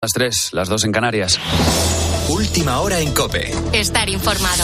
Las 3, las 2 en Canarias. Última hora en COPE. Estar informado.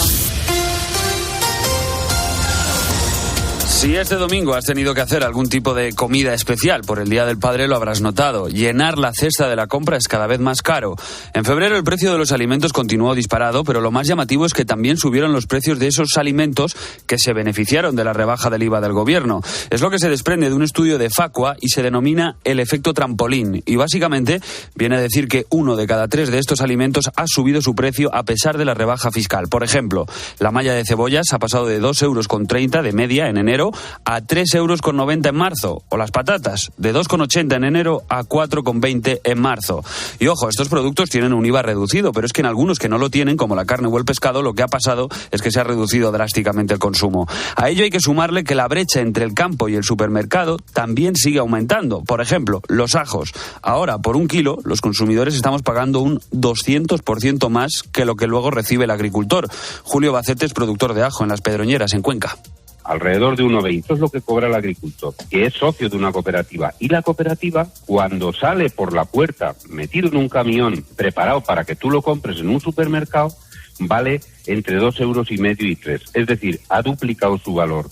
Si este domingo has tenido que hacer algún tipo de comida especial por el Día del Padre, lo habrás notado. Llenar la cesta de la compra es cada vez más caro. En febrero el precio de los alimentos continuó disparado, pero lo más llamativo es que también subieron los precios de esos alimentos que se beneficiaron de la rebaja del IVA del gobierno. Es lo que se desprende de un estudio de Facua y se denomina el efecto trampolín. Y básicamente viene a decir que 1 de cada 3 de estos alimentos ha subido su precio a pesar de la rebaja fiscal. Por ejemplo, la malla de cebollas ha pasado de 2,30 € de media en enero a 3,90 € en marzo, o las patatas de 2,80 en enero a 4,20 en marzo. Y ojo, estos productos tienen un IVA reducido, pero es que en algunos que no lo tienen, como la carne o el pescado, lo que ha pasado es que se ha reducido drásticamente el consumo. A ello hay que sumarle que la brecha entre el campo y el supermercado también sigue aumentando. Por ejemplo, los ajos. Ahora, por 1 kilo, los consumidores estamos pagando un 200% más que lo que luego recibe el agricultor. Julio Bacete es productor de ajo en Las Pedroñeras, en Cuenca. Alrededor de 1,20. Eso es lo que cobra el agricultor, que es socio de una cooperativa. Y la cooperativa, cuando sale por la puerta, metido en un camión, preparado para que tú lo compres en un supermercado, vale entre 2,5 € y 3. Es decir, ha duplicado su valor.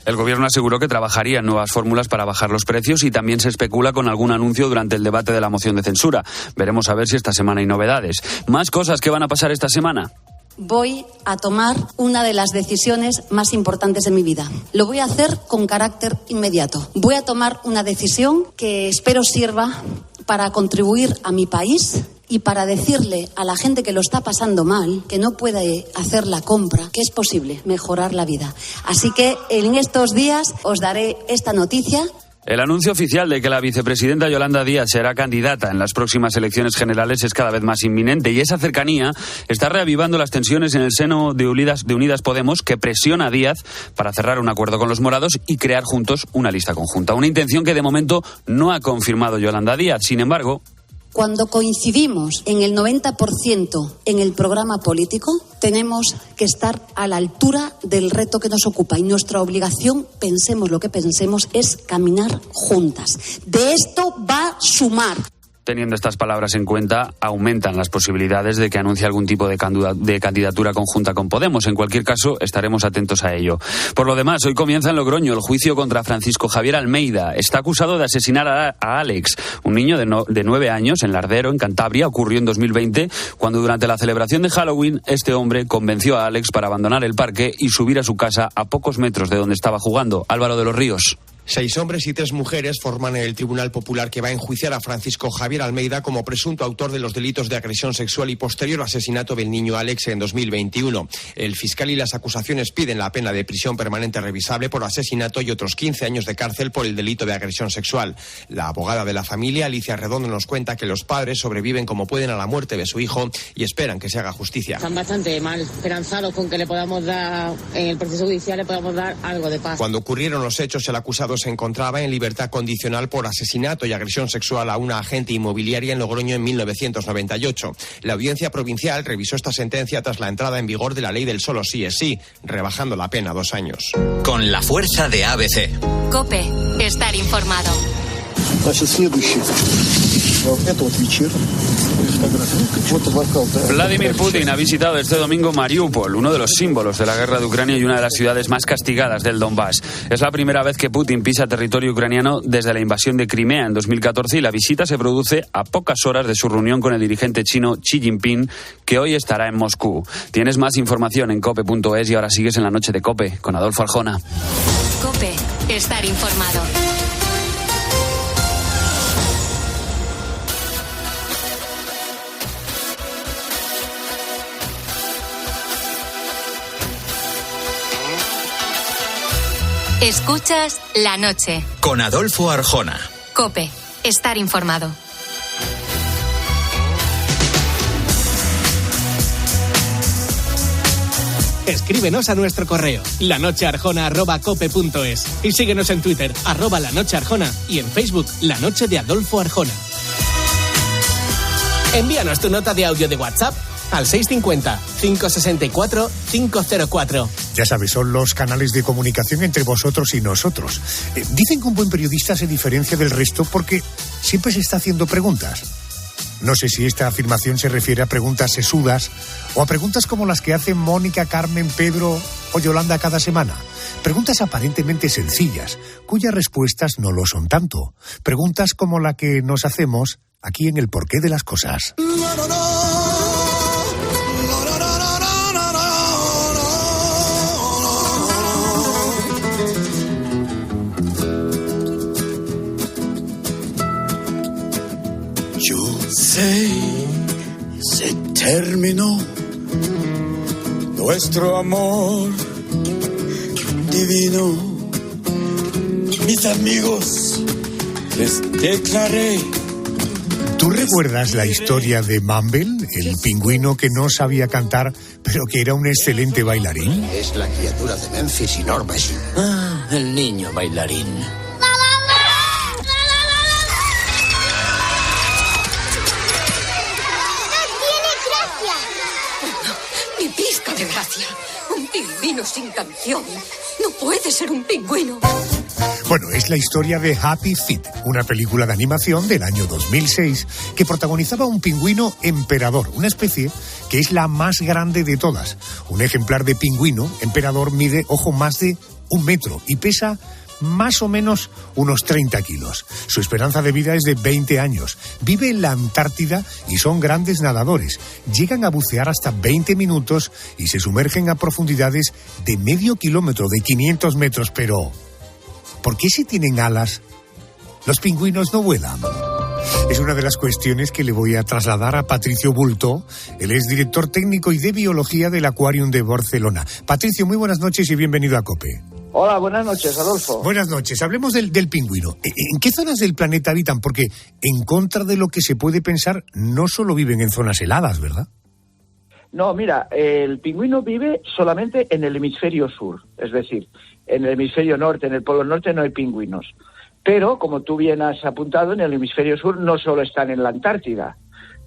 El gobierno aseguró que trabajaría en nuevas fórmulas para bajar los precios y también se especula con algún anuncio durante el debate de la moción de censura. Veremos a ver si esta semana hay novedades. ¿Más cosas que van a pasar esta semana? Voy a tomar una de las decisiones más importantes de mi vida. Lo voy a hacer con carácter inmediato. Voy a tomar una decisión que espero sirva para contribuir a mi país y para decirle a la gente que lo está pasando mal, que no puede hacer la compra, que es posible mejorar la vida. Así que en estos días os daré esta noticia. El anuncio oficial de que la vicepresidenta Yolanda Díaz será candidata en las próximas elecciones generales es cada vez más inminente y esa cercanía está reavivando las tensiones en el seno de Unidas Podemos, que presiona a Díaz para cerrar un acuerdo con los morados y crear juntos una lista conjunta. Una intención que de momento no ha confirmado Yolanda Díaz. Sin embargo, cuando coincidimos en el 90% en el programa político, tenemos que estar a la altura del reto que nos ocupa y nuestra obligación, pensemos lo que pensemos, es caminar juntas. De esto va a sumar. Teniendo estas palabras en cuenta, aumentan las posibilidades de que anuncie algún tipo de candidatura conjunta con Podemos. En cualquier caso, estaremos atentos a ello. Por lo demás, hoy comienza en Logroño el juicio contra Francisco Javier Almeida. Está acusado de asesinar a Alex, un niño de 9 años, en Lardero, en Cantabria. Ocurrió en 2020, cuando durante la celebración de Halloween, este hombre convenció a Alex para abandonar el parque y subir a su casa a pocos metros de donde estaba jugando. Álvaro de los Ríos. 6 hombres y 3 mujeres forman el Tribunal Popular que va a enjuiciar a Francisco Javier Almeida como presunto autor de los delitos de agresión sexual y posterior asesinato del niño Alex en 2021. El fiscal y las acusaciones piden la pena de prisión permanente revisable por asesinato y otros 15 años de cárcel por el delito de agresión sexual. La abogada de la familia, Alicia Redondo, nos cuenta que los padres sobreviven como pueden a la muerte de su hijo y esperan que se haga justicia. Están bastante mal, esperanzados con que le podamos dar, en el proceso judicial le podamos dar algo de paz. Cuando ocurrieron los hechos, el acusado se encontraba en libertad condicional por asesinato y agresión sexual a una agente inmobiliaria en Logroño en 1998. La Audiencia Provincial revisó esta sentencia tras la entrada en vigor de la ley del solo sí es sí, rebajando la pena a 2 años. Con la fuerza de ABC. COPE. Estar informado. Vladimir Putin ha visitado este domingo Mariupol, uno de los símbolos de la guerra de Ucrania y una de las ciudades más castigadas del Donbass. Es la primera vez que Putin pisa territorio ucraniano desde la invasión de Crimea en 2014 y la visita se produce a pocas horas de su reunión con el dirigente chino Xi Jinping, que hoy estará en Moscú. Tienes más información en cope.es y ahora sigues en la noche de COPE con Adolfo Arjona. COPE. Estar informado. Escuchas La Noche. Con Adolfo Arjona. COPE. Estar informado. Escríbenos a nuestro correo lanochearjona@cope.es y síguenos en Twitter @lanochearjona y en Facebook La Noche de Adolfo Arjona. Envíanos tu nota de audio de WhatsApp al 650-564-504. Ya sabes, son los canales de comunicación entre vosotros y nosotros. Dicen que un buen periodista se diferencia del resto porque siempre se está haciendo preguntas. No sé si esta afirmación se refiere a preguntas sesudas o a preguntas como las que hacen Mónica, Carmen, Pedro o Yolanda cada semana. Preguntas aparentemente sencillas, cuyas respuestas no lo son tanto. Preguntas como la que nos hacemos aquí en El Porqué de las Cosas. Yo sé, se terminó nuestro amor divino. Mis amigos, les declaré. ¿Tú recuerdas la historia de Mumble, el pingüino que no sabía cantar, pero que era un excelente bailarín? Es la criatura de Memphis y Norma Jean. Ah, el niño bailarín. Ni pizca de gracia. Un pingüino sin canción. No puede ser un pingüino. Bueno, es la historia de Happy Feet, una película de animación del año 2006 que protagonizaba un pingüino emperador, una especie que es la más grande de todas. Un ejemplar de pingüino emperador mide, ojo, más de 1 metro y pesa más o menos unos 30 kilos. Su esperanza de vida es de 20 años. Vive en la Antártida y son grandes nadadores. Llegan a bucear hasta 20 minutos y se sumergen a profundidades de medio kilómetro, de 500 metros. Pero ¿por qué si tienen alas los pingüinos no vuelan? Es una de las cuestiones que le voy a trasladar a Patricio Bultó. Él es director técnico y de biología del Aquarium de Barcelona. Patricio, muy buenas noches y bienvenido a COPE. Hola, buenas noches, Adolfo. Buenas noches. Hablemos del pingüino. ¿En qué zonas del planeta habitan? Porque, en contra de lo que se puede pensar, no solo viven en zonas heladas, ¿verdad? No, mira, el pingüino vive solamente en el hemisferio sur. Es decir, en el hemisferio norte, en el polo norte no hay pingüinos. Pero, como tú bien has apuntado, en el hemisferio sur no solo están en la Antártida,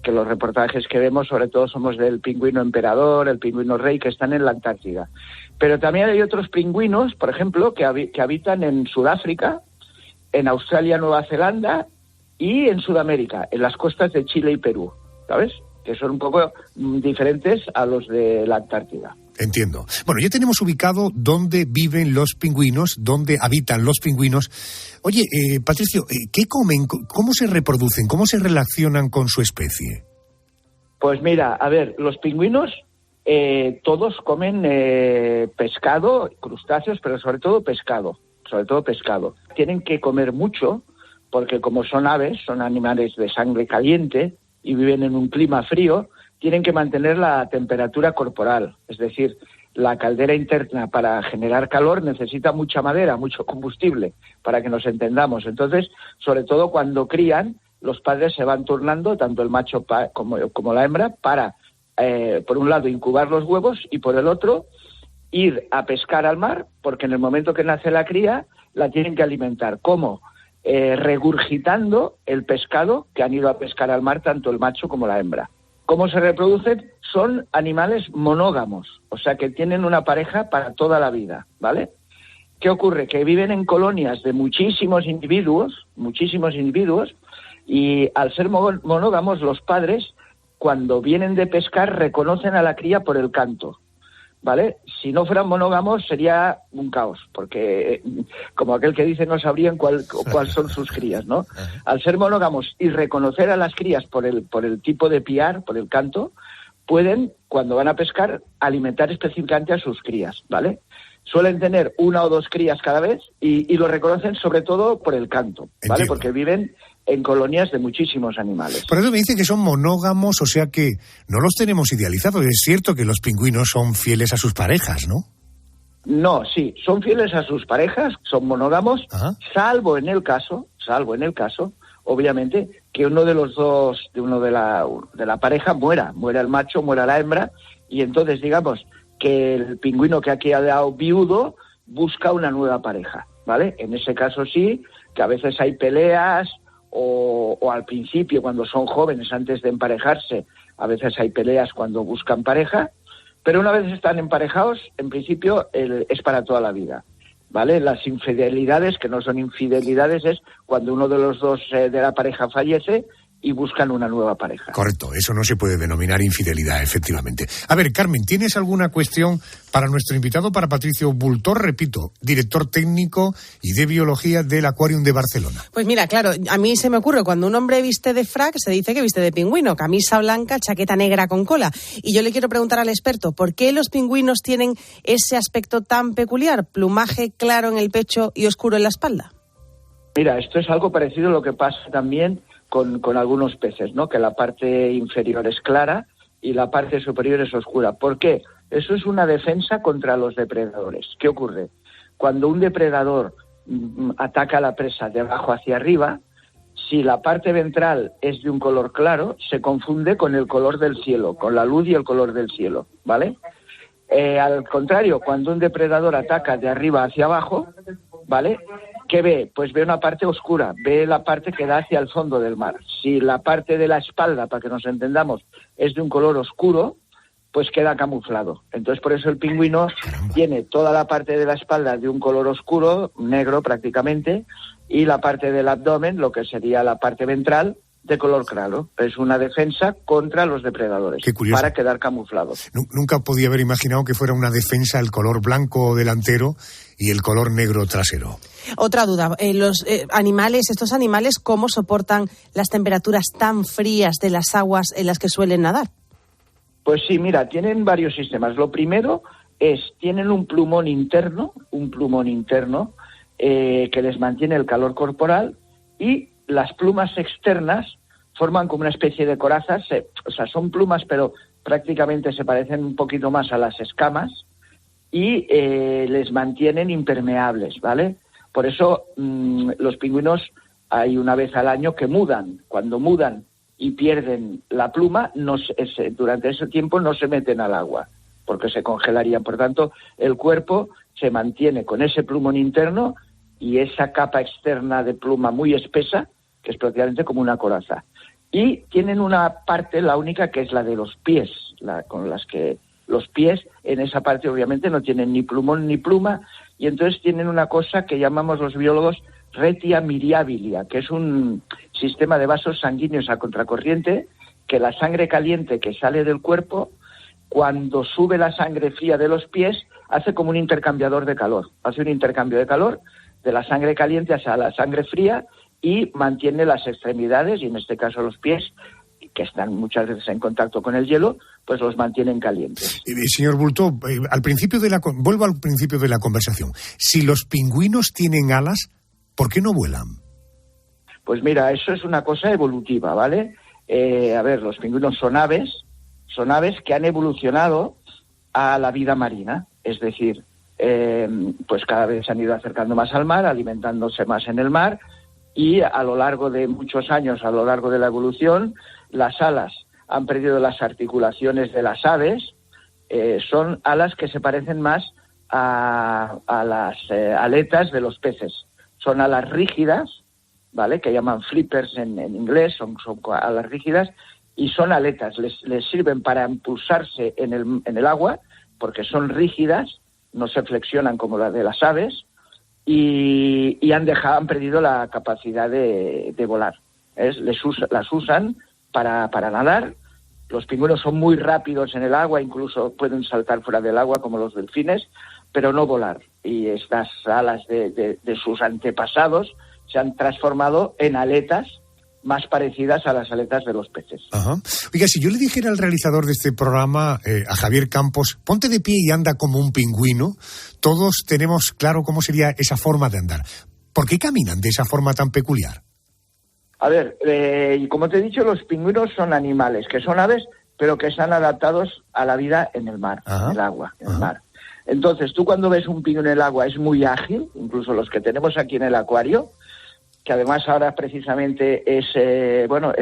que los reportajes que vemos sobre todo somos del pingüino emperador, el pingüino rey, que están en la Antártida. Pero también hay otros pingüinos, por ejemplo, que habitan en Sudáfrica, en Australia, Nueva Zelanda y en Sudamérica, en las costas de Chile y Perú, ¿sabes? Que son un poco diferentes a los de la Antártida. Entiendo. Bueno, ya tenemos ubicado dónde viven los pingüinos, dónde habitan los pingüinos. Oye, Patricio, ¿qué comen? ¿Cómo se reproducen? ¿Cómo se relacionan con su especie? Pues mira, a ver, los pingüinos todos comen pescado, crustáceos, pero sobre todo pescado. Tienen que comer mucho porque como son aves, son animales de sangre caliente y viven en un clima frío, tienen que mantener la temperatura corporal, es decir, la caldera interna para generar calor necesita mucha madera, mucho combustible, para que nos entendamos. Entonces, sobre todo cuando crían, los padres se van turnando, tanto el macho como la hembra, para, por un lado, incubar los huevos y por el otro, ir a pescar al mar, porque en el momento que nace la cría, la tienen que alimentar. ¿Cómo? Regurgitando el pescado que han ido a pescar al mar, tanto el macho como la hembra. ¿Cómo se reproducen? Son animales monógamos, o sea que tienen una pareja para toda la vida, ¿vale? ¿Qué ocurre? Que viven en colonias de muchísimos individuos, y al ser monógamos, los padres, cuando vienen de pescar, reconocen a la cría por el canto, ¿vale? Si no fueran monógamos sería un caos, porque como aquel que dice no sabrían cuál son sus crías, ¿no? Al ser monógamos y reconocer a las crías por el tipo de piar, por el canto, pueden, cuando van a pescar, alimentar específicamente a sus crías, ¿vale? Suelen tener 1 o 2 crías cada vez y lo reconocen sobre todo por el canto, ¿vale? Entiendo. Porque viven en colonias de muchísimos animales. Por eso me dice que son monógamos, o sea que no los tenemos idealizados. Es cierto que los pingüinos son fieles a sus parejas, ¿no? No, sí, son fieles a sus parejas, son monógamos, salvo en el caso, obviamente, que uno de los dos, de la pareja muera el macho, muera la hembra, y entonces digamos que el pingüino que ha quedado viudo busca una nueva pareja, ¿vale? En ese caso sí, que a veces hay peleas, o al principio, cuando son jóvenes, antes de emparejarse, a veces hay peleas cuando buscan pareja, pero una vez están emparejados, en principio es para toda la vida, ¿vale? Las infidelidades, que no son infidelidades, es cuando uno de los dos de la pareja fallece y buscan una nueva pareja. Correcto, eso no se puede denominar infidelidad, efectivamente. A ver, Carmen, ¿tienes alguna cuestión para nuestro invitado, para Patricio Bultor, repito, director técnico y de biología del Aquarium de Barcelona? Pues mira, claro, a mí se me ocurre, cuando un hombre viste de frac, se dice que viste de pingüino, camisa blanca, chaqueta negra con cola. Y yo le quiero preguntar al experto, ¿por qué los pingüinos tienen ese aspecto tan peculiar? Plumaje claro en el pecho y oscuro en la espalda. Mira, esto es algo parecido a lo que pasa también con algunos peces, ¿no? Que la parte inferior es clara y la parte superior es oscura. ¿Por qué? Eso es una defensa contra los depredadores. ¿Qué ocurre? Cuando un depredador ataca a la presa de abajo hacia arriba, si la parte ventral es de un color claro, se confunde con el color del cielo, con la luz y el color del cielo, ¿vale? Al contrario, cuando un depredador ataca de arriba hacia abajo, ¿vale? ¿Qué ve? Pues ve una parte oscura, ve la parte que da hacia el fondo del mar. Si la parte de la espalda, para que nos entendamos, es de un color oscuro, pues queda camuflado. Entonces, por eso el pingüino tiene toda la parte de la espalda de un color oscuro, negro prácticamente, y la parte del abdomen, lo que sería la parte ventral, de color claro. Es una defensa contra los depredadores. Qué curioso. Para quedar camuflado. Nunca podía haber imaginado que fuera una defensa el color blanco delantero y el color negro trasero. Otra duda, estos animales, ¿cómo soportan las temperaturas tan frías de las aguas en las que suelen nadar? Pues sí, mira, tienen varios sistemas. Lo primero tienen un plumón interno que les mantiene el calor corporal, y las plumas externas forman como una especie de corazas, son plumas, pero prácticamente se parecen un poquito más a las escamas, y les mantienen impermeables, ¿vale? Por eso los pingüinos hay una vez al año que mudan. Cuando mudan y pierden la pluma, durante ese tiempo no se meten al agua, porque se congelarían. Por tanto, el cuerpo se mantiene con ese plumón interno y esa capa externa de pluma muy espesa, que es prácticamente como una coraza. Y tienen una parte, la única, que es la de los pies, con las que los pies en esa parte obviamente no tienen ni plumón ni pluma, y entonces tienen una cosa que llamamos los biólogos retia miriabilia, que es un sistema de vasos sanguíneos a contracorriente, que la sangre caliente que sale del cuerpo, cuando sube la sangre fría de los pies, hace como un intercambiador de calor. Hace un intercambio de calor de la sangre caliente hacia la sangre fría y mantiene las extremidades, y en este caso los pies, que están muchas veces en contacto con el hielo, pues los mantienen calientes. Señor Bultor, vuelvo al principio de la conversación. Si los pingüinos tienen alas, ¿por qué no vuelan? Pues mira, eso es una cosa evolutiva, ¿vale? Los pingüinos son aves que han evolucionado a la vida marina, es decir, pues cada vez se han ido acercando más al mar, alimentándose más en el mar, y a lo largo de muchos años, a lo largo de la evolución, las alas han perdido las articulaciones de las aves, son alas que se parecen más a las aletas de los peces. Son alas rígidas, ¿vale? Que llaman flippers en inglés, son alas rígidas, y son aletas, les sirven para impulsarse en el agua, porque son rígidas, no se flexionan como las de las aves, y han perdido la capacidad de volar. Las usan para nadar. Los pingüinos son muy rápidos en el agua, incluso pueden saltar fuera del agua como los delfines, pero no volar. Y estas alas de sus antepasados se han transformado en aletas más parecidas a las aletas de los peces. Ajá. Oiga, si yo le dijera al realizador de este programa, a Javier Campos, ponte de pie y anda como un pingüino, todos tenemos claro cómo sería esa forma de andar. ¿Por qué caminan de esa forma tan peculiar? A ver, como te he dicho, los pingüinos son animales, que son aves, pero que están adaptados a la vida en el mar, en el agua, en el mar. Entonces, tú cuando ves un pingüino en el agua es muy ágil, incluso los que tenemos aquí en el acuario, que además ahora precisamente es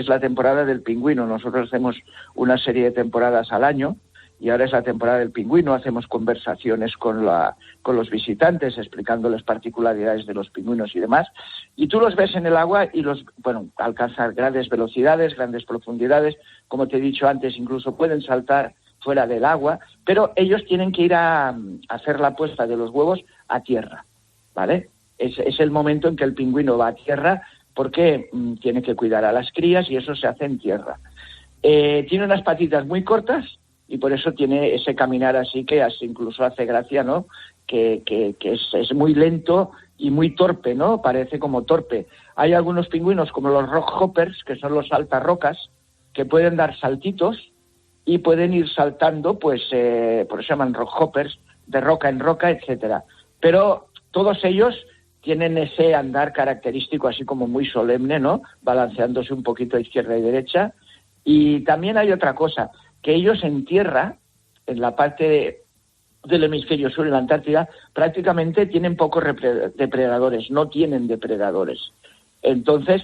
la temporada del pingüino. Nosotros hacemos una serie de temporadas al año, y ahora es la temporada del pingüino. Hacemos conversaciones con los visitantes, explicándoles particularidades de los pingüinos y demás. Y tú los ves en el agua y alcanzan grandes velocidades, grandes profundidades. Como te he dicho antes, incluso pueden saltar fuera del agua, pero ellos tienen que ir a hacer la puesta de los huevos a tierra, ¿vale? Es el momento en que el pingüino va a tierra, porque tiene que cuidar a las crías y eso se hace en tierra. Tiene unas patitas muy cortas y por eso tiene ese caminar así que así incluso hace gracia, ¿no? Que es muy lento y muy torpe, ¿no? Parece como torpe. Hay algunos pingüinos como los rockhoppers, que son los saltarrocas, que pueden dar saltitos y pueden ir saltando, pues por eso se llaman rockhoppers, de roca en roca, etcétera. Pero todos ellos tienen ese andar característico así como muy solemne, ¿no? Balanceándose un poquito a izquierda y derecha. Y también hay otra cosa, que ellos en tierra, en la parte del hemisferio sur, en la Antártida, prácticamente tienen pocos depredadores, no tienen depredadores. Entonces,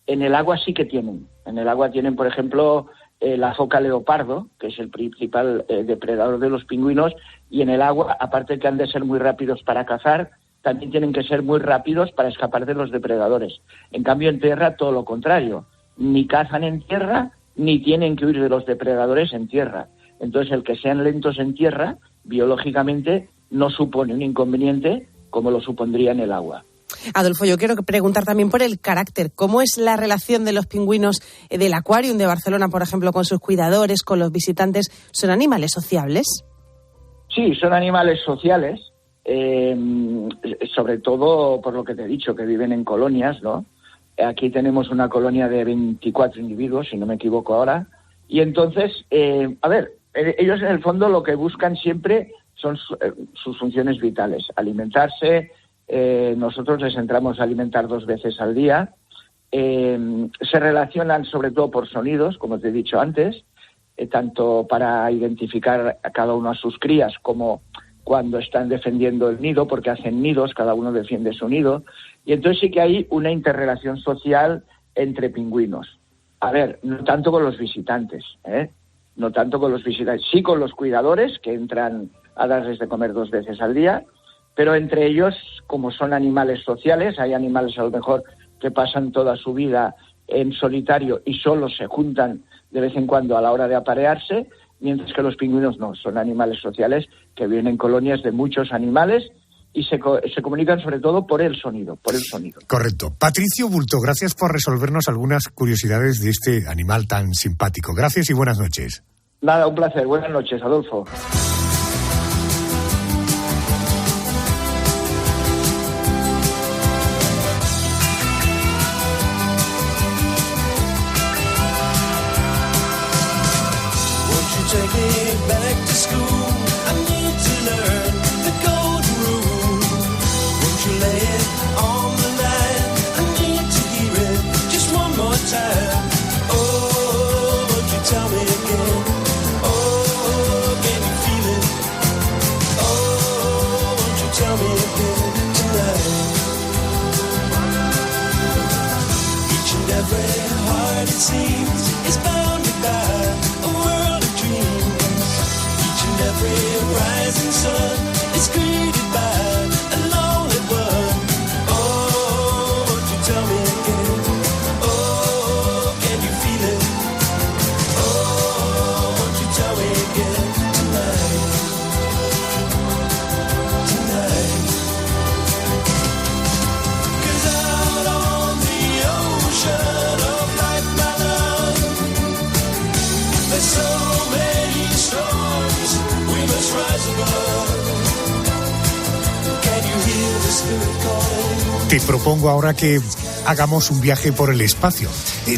en el agua sí que tienen. En el agua tienen, por ejemplo, la foca leopardo, que es el principal depredador de los pingüinos, y en el agua, aparte que han de ser muy rápidos para cazar, también tienen que ser muy rápidos para escapar de los depredadores. En cambio, en tierra, todo lo contrario. Ni cazan en tierra, ni tienen que huir de los depredadores en tierra. Entonces, el que sean lentos en tierra, biológicamente, no supone un inconveniente como lo supondría en el agua. Adolfo, yo quiero preguntar también por el carácter. ¿Cómo es la relación de los pingüinos del Aquarium de Barcelona, por ejemplo, con sus cuidadores, con los visitantes? ¿Son animales sociables? Sí, son animales sociales, sobre todo por lo que te he dicho, que viven en colonias, ¿no? Aquí tenemos una colonia de 24 individuos, si no me equivoco ahora, y entonces, ellos en el fondo lo que buscan siempre son sus funciones vitales, alimentarse. Nosotros les entramos a alimentar 2 veces al día. Se relacionan sobre todo por sonidos, como te he dicho antes, tanto para identificar a cada uno a sus crías como cuando están defendiendo el nido, porque hacen nidos, cada uno defiende su nido. Y entonces sí que hay una interrelación social entre pingüinos. A ver, no tanto con los visitantes, no tanto con los visitantes, sí con los cuidadores que entran a darles de comer 2 veces al día, pero entre ellos, como son animales sociales, hay animales a lo mejor que pasan toda su vida en solitario y solo se juntan de vez en cuando a la hora de aparearse, mientras que los pingüinos no, son animales sociales que viven en colonias de muchos animales y se comunican sobre todo por el sonido. Correcto. Patricio Bulto, gracias por resolvernos algunas curiosidades de este animal tan simpático. Gracias y buenas noches. Nada, un placer. Buenas noches, Adolfo. Take me back to school. I need to learn the golden rule. Won't you lay it on the line? I need to hear it just one more time. Oh, won't you tell me again? Oh, can you feel it? Oh, won't you tell me again tonight? Each and every heart, it seems, is bounded by a world of dreams. Each and every rising sun is greeted by a lonely one. Oh, won't you tell me again? Oh, can you feel it? Oh, won't you tell me again tonight? Tonight. 'Cause out on the ocean of life, my love, there's so many storms we must rise above. Can you hear the spirit calling? Te propongo ahora que hagamos un viaje por el espacio.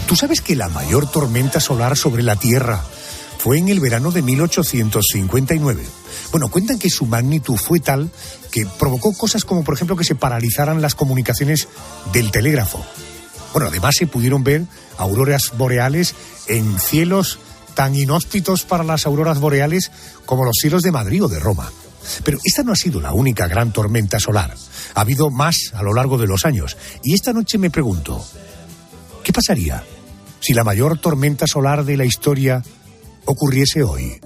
¿Tú sabes que la mayor tormenta solar sobre la Tierra fue en el verano de 1859? Bueno, cuentan que su magnitud fue tal que provocó cosas como, por ejemplo, que se paralizaran las comunicaciones del telégrafo. Bueno, además se pudieron ver auroras boreales en cielos tan inhóspitos para las auroras boreales como los cielos de Madrid o de Roma. Pero esta no ha sido la única gran tormenta solar. Ha habido más a lo largo de los años. Y esta noche me pregunto, ¿qué pasaría si la mayor tormenta solar de la historia ocurriese hoy?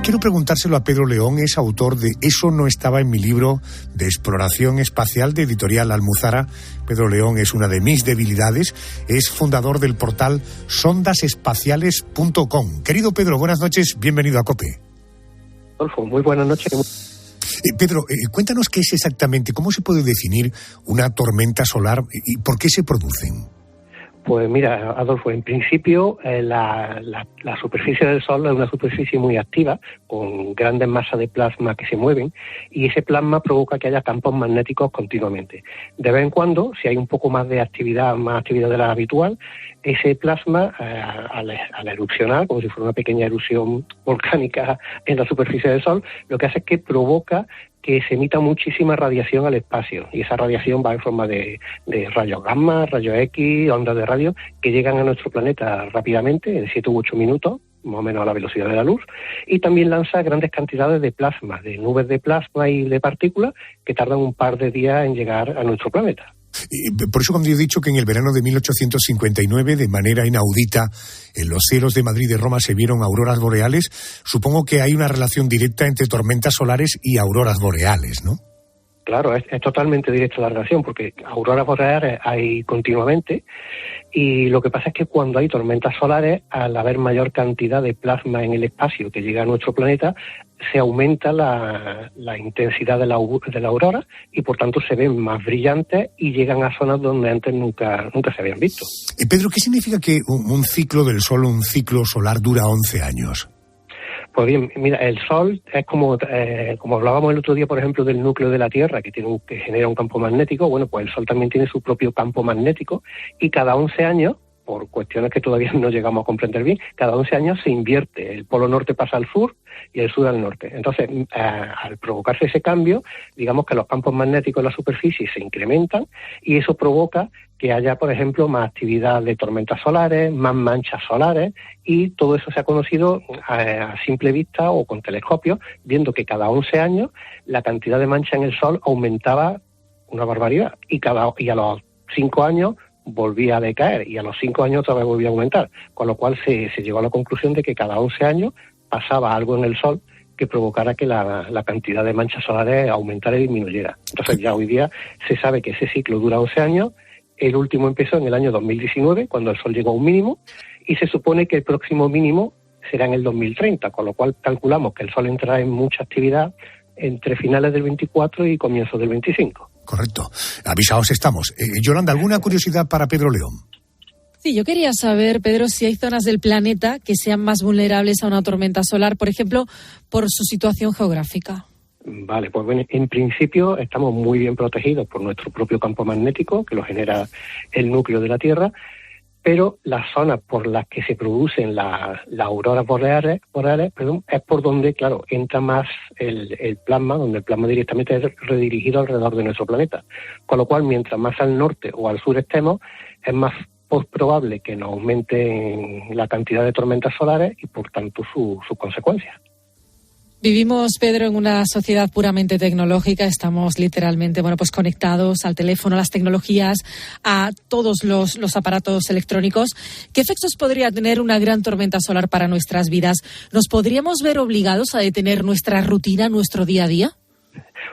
Quiero preguntárselo a Pedro León, es autor de Eso no estaba en mi libro de exploración espacial de Editorial Almuzara. Pedro León es una de mis debilidades, es fundador del portal sondasespaciales.com. Querido Pedro, buenas noches, bienvenido a COPE. Adolfo, muy buenas noches. Pedro, cuéntanos qué es exactamente, cómo se puede definir una tormenta solar y por qué se producen. Pues mira, Adolfo, en principio la superficie del Sol es una superficie muy activa, con grandes masas de plasma que se mueven, y ese plasma provoca que haya campos magnéticos continuamente. De vez en cuando, si hay un poco más actividad de la habitual, ese plasma, al erupcionar, como si fuera una pequeña erupción volcánica en la superficie del Sol, lo que hace es que provoca que se emita muchísima radiación al espacio, y esa radiación va en forma de rayos gamma, rayos X, ondas de radio, que llegan a nuestro planeta rápidamente, en 7 u 8 minutos, más o menos a la velocidad de la luz, y también lanza grandes cantidades de plasma, de nubes de plasma y de partículas, que tardan un par de días en llegar a nuestro planeta. Por eso cuando yo he dicho que en el verano de 1859, de manera inaudita, en los cielos de Madrid y de Roma se vieron auroras boreales, supongo que hay una relación directa entre tormentas solares y auroras boreales, ¿no? Claro, es totalmente directa la relación, porque auroras boreales hay continuamente, y lo que pasa es que cuando hay tormentas solares, al haber mayor cantidad de plasma en el espacio que llega a nuestro planeta, se aumenta la intensidad de la aurora, y por tanto se ven más brillantes y llegan a zonas donde antes nunca se habían visto. Pedro, ¿qué significa que un ciclo del Sol, un ciclo solar, dura 11 años? Pues bien, mira, el Sol es como hablábamos el otro día, por ejemplo, del núcleo de la Tierra, que genera un campo magnético. Bueno, pues el Sol también tiene su propio campo magnético, y cada 11 años, por cuestiones que todavía no llegamos a comprender bien, cada 11 años se invierte. El polo norte pasa al sur y el sur al norte. Entonces, al provocarse ese cambio, digamos que los campos magnéticos en la superficie se incrementan, y eso provoca que haya, por ejemplo, más actividad de tormentas solares, más manchas solares, y todo eso se ha conocido a simple vista o con telescopios, viendo que cada 11 años la cantidad de mancha en el Sol aumentaba una barbaridad, y a los 5 años volvía a decaer, y a los 5 años otra vez volvía a aumentar, con lo cual se llegó a la conclusión de que cada 11 años pasaba algo en el Sol que provocara que la cantidad de manchas solares aumentara y disminuyera. Entonces ya hoy día se sabe que ese ciclo dura 11 años, el último empezó en el año 2019, cuando el Sol llegó a un mínimo, y se supone que el próximo mínimo será en el 2030, con lo cual calculamos que el Sol entrará en mucha actividad entre finales del 24 y comienzos del 25. Correcto. Avisados estamos. Yolanda, ¿alguna curiosidad para Pedro León? Sí, yo quería saber, Pedro, si hay zonas del planeta que sean más vulnerables a una tormenta solar, por ejemplo, por su situación geográfica. Vale, pues bueno, en principio estamos muy bien protegidos por nuestro propio campo magnético, que lo genera el núcleo de la Tierra, pero las zonas por las que se producen las auroras boreales, es por donde, claro, entra más el plasma, donde el plasma directamente es redirigido alrededor de nuestro planeta. Con lo cual, mientras más al norte o al sur estemos, es más probable que nos aumente la cantidad de tormentas solares y, por tanto, sus consecuencias. Vivimos, Pedro, en una sociedad puramente tecnológica. Estamos literalmente, pues conectados al teléfono, a las tecnologías, a todos los aparatos electrónicos. ¿Qué efectos podría tener una gran tormenta solar para nuestras vidas? ¿Nos podríamos ver obligados a detener nuestra rutina, nuestro día a día?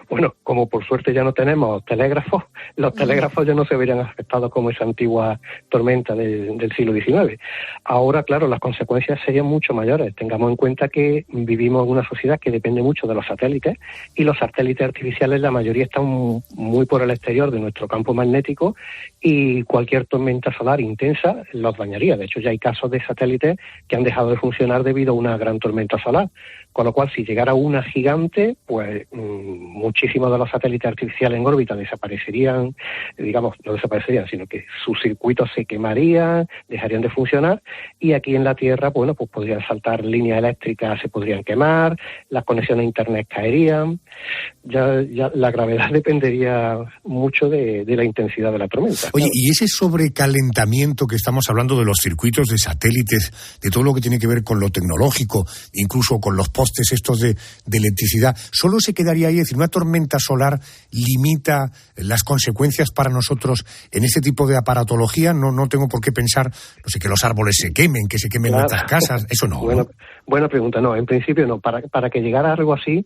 Bueno, como por suerte ya no tenemos telégrafos, los telégrafos ya no se verían afectados como esa antigua tormenta del siglo XIX. Ahora, claro, las consecuencias serían mucho mayores. Tengamos en cuenta que vivimos en una sociedad que depende mucho de los satélites, y los satélites artificiales, la mayoría están muy por el exterior de nuestro campo magnético, y cualquier tormenta solar intensa los dañaría. De hecho, ya hay casos de satélites que han dejado de funcionar debido a una gran tormenta solar. Con lo cual, si llegara una gigante, pues muchísimos de los satélites artificiales en órbita desaparecerían, no desaparecerían, sino que sus circuitos se quemarían, dejarían de funcionar, y aquí en la Tierra, pues podrían saltar líneas eléctricas, se podrían quemar, las conexiones a Internet caerían. Ya la gravedad dependería mucho de la intensidad de la tormenta. Oye, y ese sobrecalentamiento que estamos hablando de los circuitos de satélites, de todo lo que tiene que ver con lo tecnológico, incluso con los postes estos de electricidad, ¿solo se quedaría ahí? Es decir, ¿una tormenta solar limita las consecuencias para nosotros en ese tipo de aparatología? No tengo por qué pensar, que los árboles se quemen, que se quemen nuestras casas, eso no. Buena pregunta, no, en principio no. Para que llegara algo así,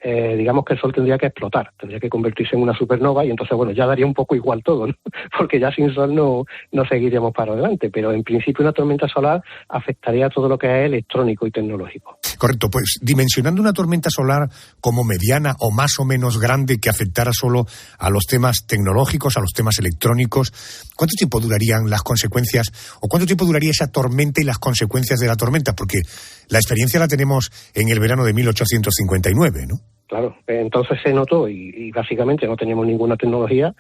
digamos que el Sol tendría que explotar, tendría que convertirse en una supernova, y entonces, ya daría un poco igual todo, ¿no? Porque ya sin Sol no seguiríamos para adelante, pero en principio una tormenta solar afectaría a todo lo que es electrónico y tecnológico. Correcto, pues dimensionando una tormenta solar como mediana o más o menos grande que afectara solo a los temas tecnológicos, a los temas electrónicos, ¿cuánto tiempo durarían las consecuencias o cuánto tiempo duraría esa tormenta y las consecuencias de la tormenta? Porque la experiencia la tenemos en el verano de 1859, ¿no? Claro, entonces se notó y básicamente no teníamos ninguna tecnología.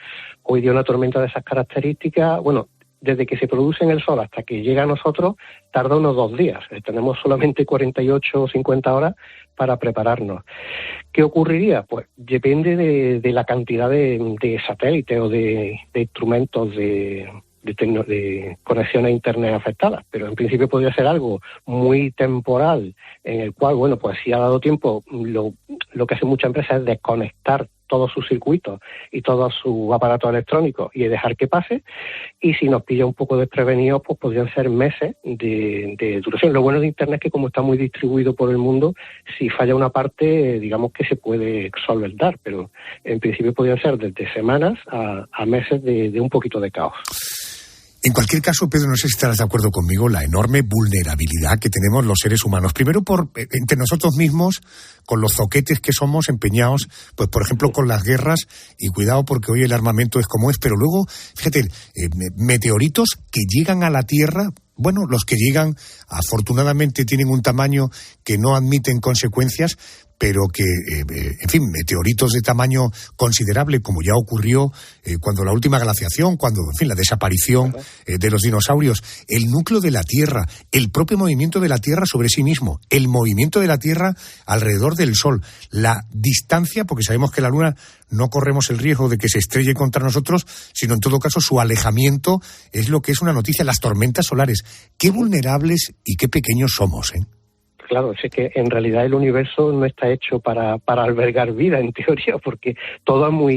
Hoy día una tormenta de esas características, bueno, desde que se produce en el Sol hasta que llega a nosotros, tarda unos 2 días. Tenemos solamente 48 o 50 horas para prepararnos. ¿Qué ocurriría? Pues depende de la cantidad de satélites o de instrumentos de conexión a Internet afectadas, pero en principio podría ser algo muy temporal, en el cual, bueno, pues si ha dado tiempo, lo que hacen muchas empresas es desconectar todos sus circuitos y todos sus aparatos electrónicos y dejar que pase, y si nos pilla un poco desprevenidos, pues podrían ser meses de duración. Lo bueno de Internet es que como está muy distribuido por el mundo, si falla una parte, digamos que se puede solventar, pero en principio podrían ser desde semanas a meses de un poquito de caos. En cualquier caso, Pedro, no sé si estarás de acuerdo conmigo, la enorme vulnerabilidad que tenemos los seres humanos. Primero, entre nosotros mismos, con los zoquetes que somos empeñados, pues por ejemplo, con las guerras, y cuidado porque hoy el armamento es como es, pero luego, fíjate, meteoritos que llegan a la Tierra. Bueno, los que llegan, afortunadamente, tienen un tamaño que no admiten consecuencias, pero que, en fin, meteoritos de tamaño considerable, como ya ocurrió cuando la última glaciación, cuando, en fin, la desaparición de los dinosaurios, el núcleo de la Tierra, el propio movimiento de la Tierra sobre sí mismo, el movimiento de la Tierra alrededor del Sol, la distancia, porque sabemos que la Luna no corremos el riesgo de que se estrelle contra nosotros, sino en todo caso su alejamiento es lo que es una noticia, las tormentas solares. Qué vulnerables y qué pequeños somos, ¿eh? Claro, es que en realidad el universo no está hecho para albergar vida, en teoría, porque todo es muy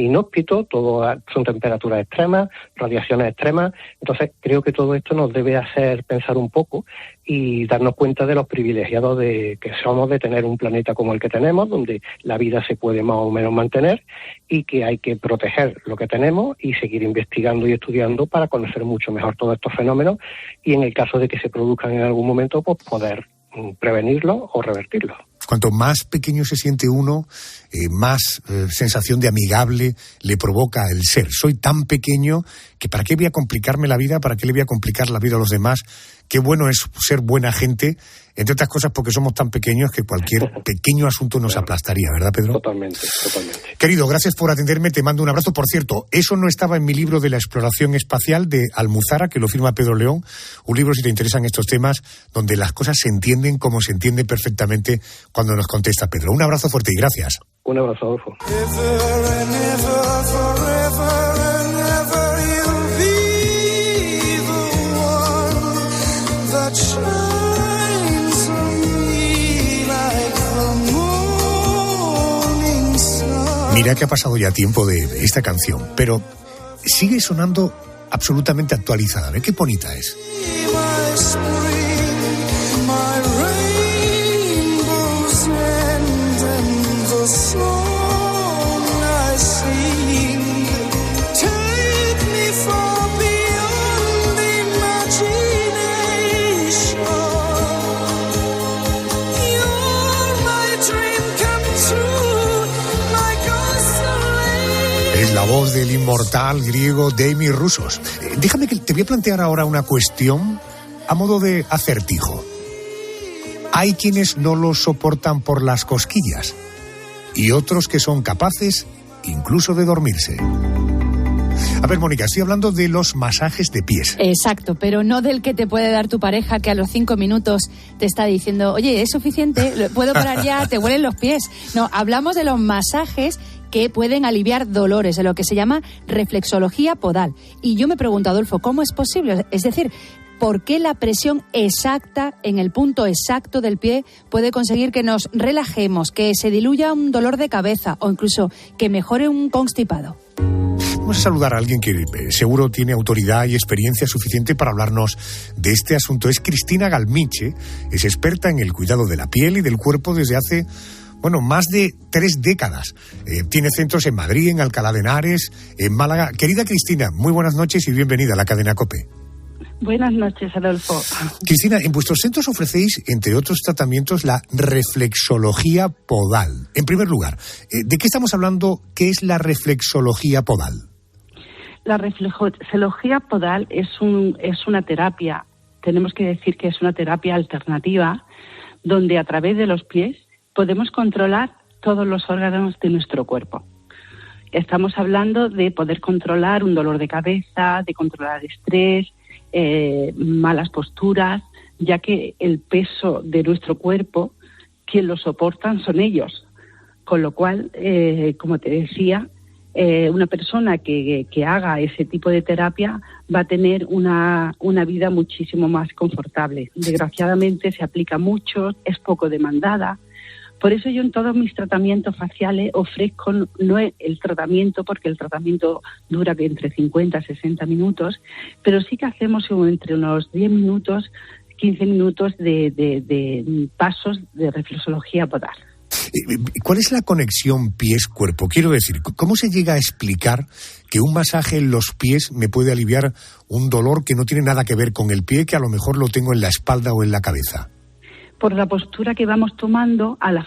inhóspito, todo son temperaturas extremas, radiaciones extremas. Entonces creo que todo esto nos debe hacer pensar un poco y darnos cuenta de los privilegiados que somos de tener un planeta como el que tenemos, donde la vida se puede más o menos mantener, y que hay que proteger lo que tenemos y seguir investigando y estudiando para conocer mucho mejor todos estos fenómenos y en el caso de que se produzcan en algún momento, pues poder prevenirlo o revertirlo. Cuanto más pequeño se siente uno, más sensación de amigable le provoca el ser. Soy tan pequeño que ¿para qué voy a complicarme la vida? ¿Para qué le voy a complicar la vida a los demás? Qué bueno es ser buena gente, entre otras cosas porque somos tan pequeños que cualquier pequeño asunto nos aplastaría, ¿verdad, Pedro? Totalmente. Querido, gracias por atenderme, te mando un abrazo. Por cierto, eso no estaba en mi libro de la exploración espacial de Almuzara, que lo firma Pedro León, un libro, si te interesan estos temas, donde las cosas se entienden como se entiende perfectamente cuando nos contesta Pedro. Un abrazo fuerte y gracias. Un abrazo, Adolfo. Mira que ha pasado ya tiempo de esta canción, pero sigue sonando absolutamente actualizada. ¿Ve qué bonita es? La voz del inmortal griego Demis Roussos. Déjame que te voy a plantear ahora una cuestión a modo de acertijo. Hay quienes no lo soportan por las cosquillas y otros que son capaces incluso de dormirse. A ver, Mónica, estoy hablando de los masajes de pies. Exacto, pero no del que te puede dar tu pareja que a los 5 minutos te está diciendo, oye, es suficiente, puedo parar ya, te huelen los pies. No, hablamos de los masajes que pueden aliviar dolores, de lo que se llama reflexología podal. Y yo me pregunto, Adolfo, ¿cómo es posible? Es decir, ¿por qué la presión exacta en el punto exacto del pie puede conseguir que nos relajemos, que se diluya un dolor de cabeza o incluso que mejore un constipado? Vamos a saludar a alguien que seguro tiene autoridad y experiencia suficiente para hablarnos de este asunto. Es Cristina Galmiche, es experta en el cuidado de la piel y del cuerpo desde hace más de 3 décadas. Tiene centros en Madrid, en Alcalá de Henares, en Málaga. Querida Cristina, muy buenas noches y bienvenida a la cadena COPE. Buenas noches, Adolfo. Cristina, en vuestros centros ofrecéis, entre otros tratamientos, la reflexología podal. En primer lugar, ¿de qué estamos hablando? ¿Qué es la reflexología podal? La reflexología podal es una terapia, tenemos que decir que es una terapia alternativa, donde a través de los pies podemos controlar todos los órganos de nuestro cuerpo. Estamos hablando de poder controlar un dolor de cabeza, de controlar estrés, malas posturas, ya que el peso de nuestro cuerpo, quien lo soportan son ellos. Con lo cual, como te decía, una persona que haga ese tipo de terapia va a tener una vida muchísimo más confortable. Desgraciadamente se aplica mucho, es poco demandada. Por eso yo en todos mis tratamientos faciales ofrezco no el tratamiento, porque el tratamiento dura entre 50 y 60 minutos, pero sí que hacemos entre unos 10 minutos, 15 minutos de pasos de reflexología podal. ¿Cuál es la conexión pies-cuerpo? Quiero decir, ¿cómo se llega a explicar que un masaje en los pies me puede aliviar un dolor que no tiene nada que ver con el pie, que a lo mejor lo tengo en la espalda o en la cabeza? Por la postura que vamos tomando al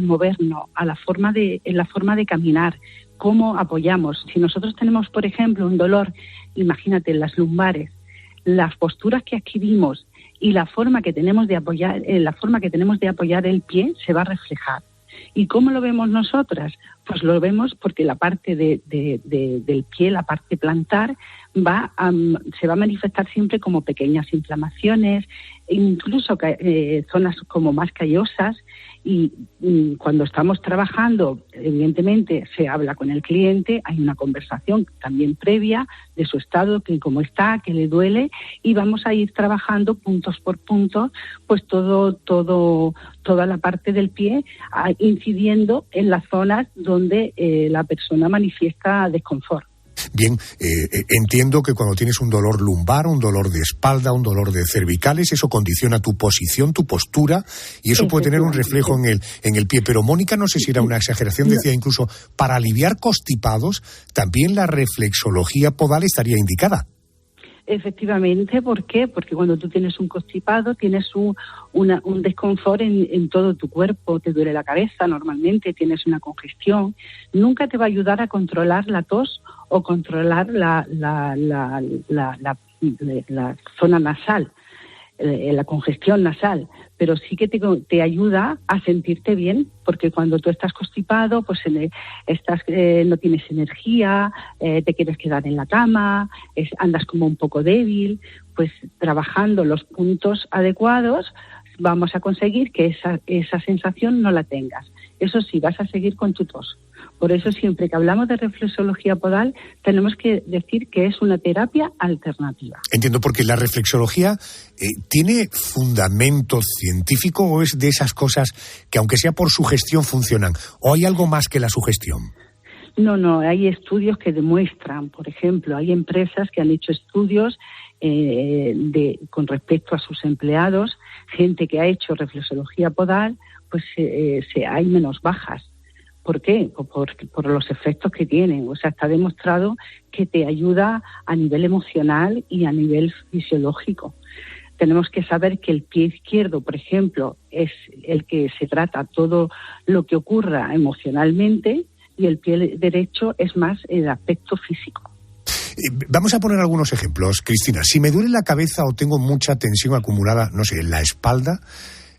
movernos, en la forma de caminar, cómo apoyamos. Si nosotros tenemos, por ejemplo, un dolor, imagínate, en las lumbares, las posturas que adquirimos y la forma que tenemos de apoyar, el pie se va a reflejar. ¿Y cómo lo vemos nosotras? Pues lo vemos porque la parte del pie, la parte plantar, se va a manifestar siempre como pequeñas inflamaciones, incluso zonas como más callosas, y cuando estamos trabajando, evidentemente se habla con el cliente, hay una conversación también previa de su estado, que cómo está, qué le duele, y vamos a ir trabajando puntos por puntos, pues toda la parte del pie, incidiendo en las zonas donde la persona manifiesta desconfort. Bien, entiendo que cuando tienes un dolor lumbar, un dolor de espalda, un dolor de cervicales, eso condiciona tu posición, tu postura, y eso puede tener un reflejo en el pie. Pero Mónica, no sé si era una exageración, decía incluso, para aliviar constipados, también la reflexología podal estaría indicada. Efectivamente, ¿por qué? Porque cuando tú tienes un constipado, tienes un desconfort en todo tu cuerpo, te duele la cabeza normalmente, tienes una congestión, nunca te va a ayudar a controlar la tos o controlar la zona nasal, la congestión nasal, pero sí que te ayuda a sentirte bien, porque cuando tú estás constipado, pues no tienes energía, te quieres quedar en la cama, andas como un poco débil, pues trabajando los puntos adecuados vamos a conseguir que esa sensación no la tengas. Eso sí, vas a seguir con tu tos. Por eso siempre que hablamos de reflexología podal tenemos que decir que es una terapia alternativa. Entiendo, porque la reflexología ¿tiene fundamento científico o es de esas cosas que aunque sea por sugestión funcionan? ¿O hay algo más que la sugestión? No, hay estudios que demuestran, por ejemplo, hay empresas que han hecho estudios con respecto a sus empleados, gente que ha hecho reflexología podal, pues hay menos bajas. ¿Por qué? Por los efectos que tienen. O sea, está demostrado que te ayuda a nivel emocional y a nivel fisiológico. Tenemos que saber que el pie izquierdo, por ejemplo, es el que se trata todo lo que ocurra emocionalmente, y el pie derecho es más el aspecto físico. Vamos a poner algunos ejemplos, Cristina. Si me duele la cabeza o tengo mucha tensión acumulada, no sé, en la espalda,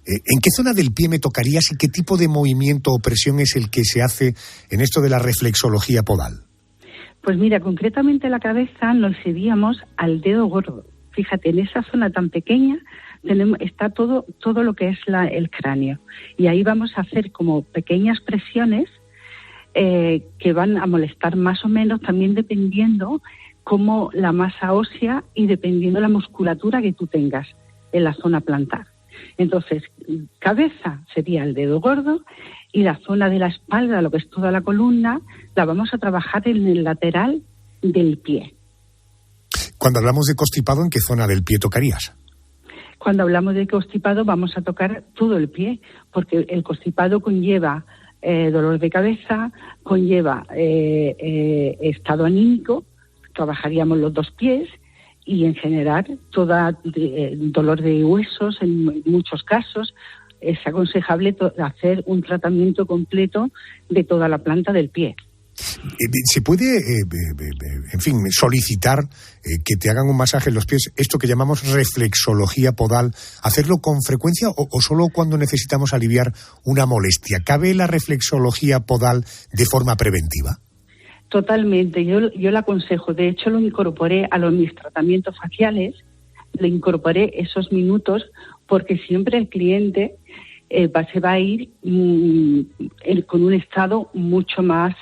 ¿en qué zona del pie me tocarías y qué tipo de movimiento o presión es el que se hace en esto de la reflexología podal? Pues mira, concretamente la cabeza nos iríamos al dedo gordo. Fíjate, en esa zona tan pequeña está todo lo que es el cráneo. Y ahí vamos a hacer como pequeñas presiones que van a molestar más o menos, también dependiendo como la masa ósea y dependiendo la musculatura que tú tengas en la zona plantar. Entonces, cabeza sería el dedo gordo y la zona de la espalda, lo que es toda la columna, la vamos a trabajar en el lateral del pie. Cuando hablamos de constipado, ¿en qué zona del pie tocarías? Cuando hablamos de constipado vamos a tocar todo el pie, porque el constipado conlleva dolor de cabeza, conlleva estado anímico, trabajaríamos los dos pies, y en general dolor de huesos en muchos casos. Es aconsejable hacer un tratamiento completo de toda la planta del pie. ¿Se puede, solicitar que te hagan un masaje en los pies, esto que llamamos reflexología podal, hacerlo con frecuencia o solo cuando necesitamos aliviar una molestia? ¿Cabe la reflexología podal de forma preventiva? Totalmente, yo le aconsejo. De hecho, lo incorporé a mis tratamientos faciales, le incorporé esos minutos porque siempre el cliente se va a ir con un estado mucho más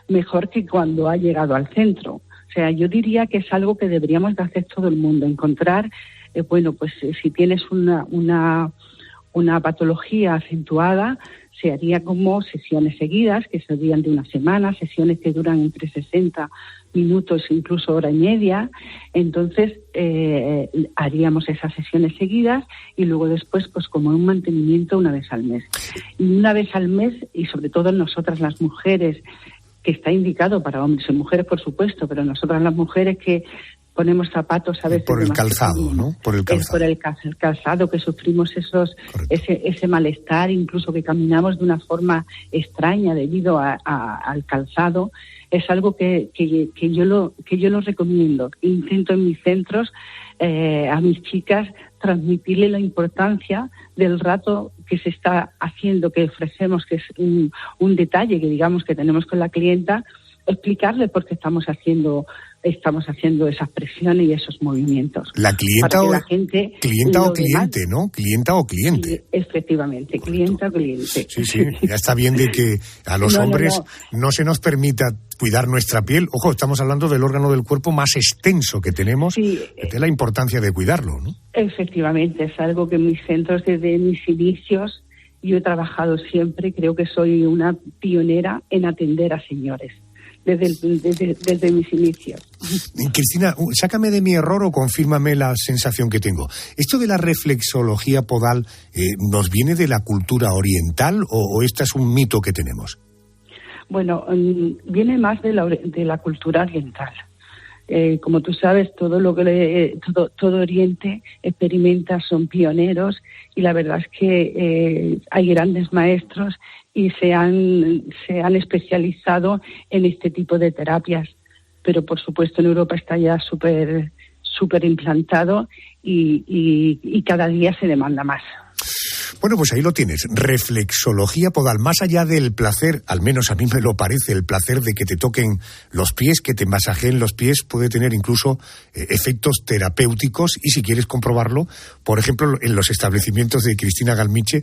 mejor que cuando ha llegado al centro. O sea, yo diría que es algo que deberíamos de hacer todo el mundo, encontrar, si tienes una patología acentuada, se haría como sesiones seguidas, que serían de una semana, sesiones que duran entre 60 minutos, incluso hora y media. Entonces, haríamos esas sesiones seguidas y luego después, pues como un mantenimiento una vez al mes. Y una vez al mes, y sobre todo nosotras las mujeres, que está indicado para hombres y mujeres, por supuesto, pero nosotras las mujeres que ponemos zapatos a veces... Por el calzado, ¿no? Por el calzado. Es por el calzado que sufrimos ese malestar, incluso que caminamos de una forma extraña debido al calzado. Es algo que yo lo recomiendo. Intento en mis centros a mis chicas transmitirle la importancia del rato que se está haciendo, que ofrecemos, que es un detalle que digamos que tenemos con la clienta, explicarle por qué estamos haciendo esas presiones y esos movimientos. La clienta o cliente, ¿no? Clienta o cliente. Sí, efectivamente, clienta o cliente. Sí, ya está bien de que a los hombres no se nos permita cuidar nuestra piel. Ojo, estamos hablando del órgano del cuerpo más extenso que tenemos, de la importancia de cuidarlo, ¿no? Efectivamente, es algo que en mis centros desde mis inicios yo he trabajado siempre. Creo que soy una pionera en atender a señores. Desde mis inicios. Cristina, sácame de mi error o confírmame la sensación que tengo. ¿Esto de la reflexología podal nos viene de la cultura oriental o este es un mito que tenemos? Bueno, viene más de la cultura oriental. Como tú sabes, todo Oriente experimenta, son pioneros, y la verdad es que hay grandes maestros y se han especializado en este tipo de terapias. Pero, por supuesto, en Europa está ya súper implantado y cada día se demanda más. Bueno, pues ahí lo tienes, reflexología podal. Más allá del placer, al menos a mí me lo parece, el placer de que te toquen los pies, que te masajeen los pies, puede tener incluso efectos terapéuticos. Y si quieres comprobarlo, por ejemplo, en los establecimientos de Cristina Galmiche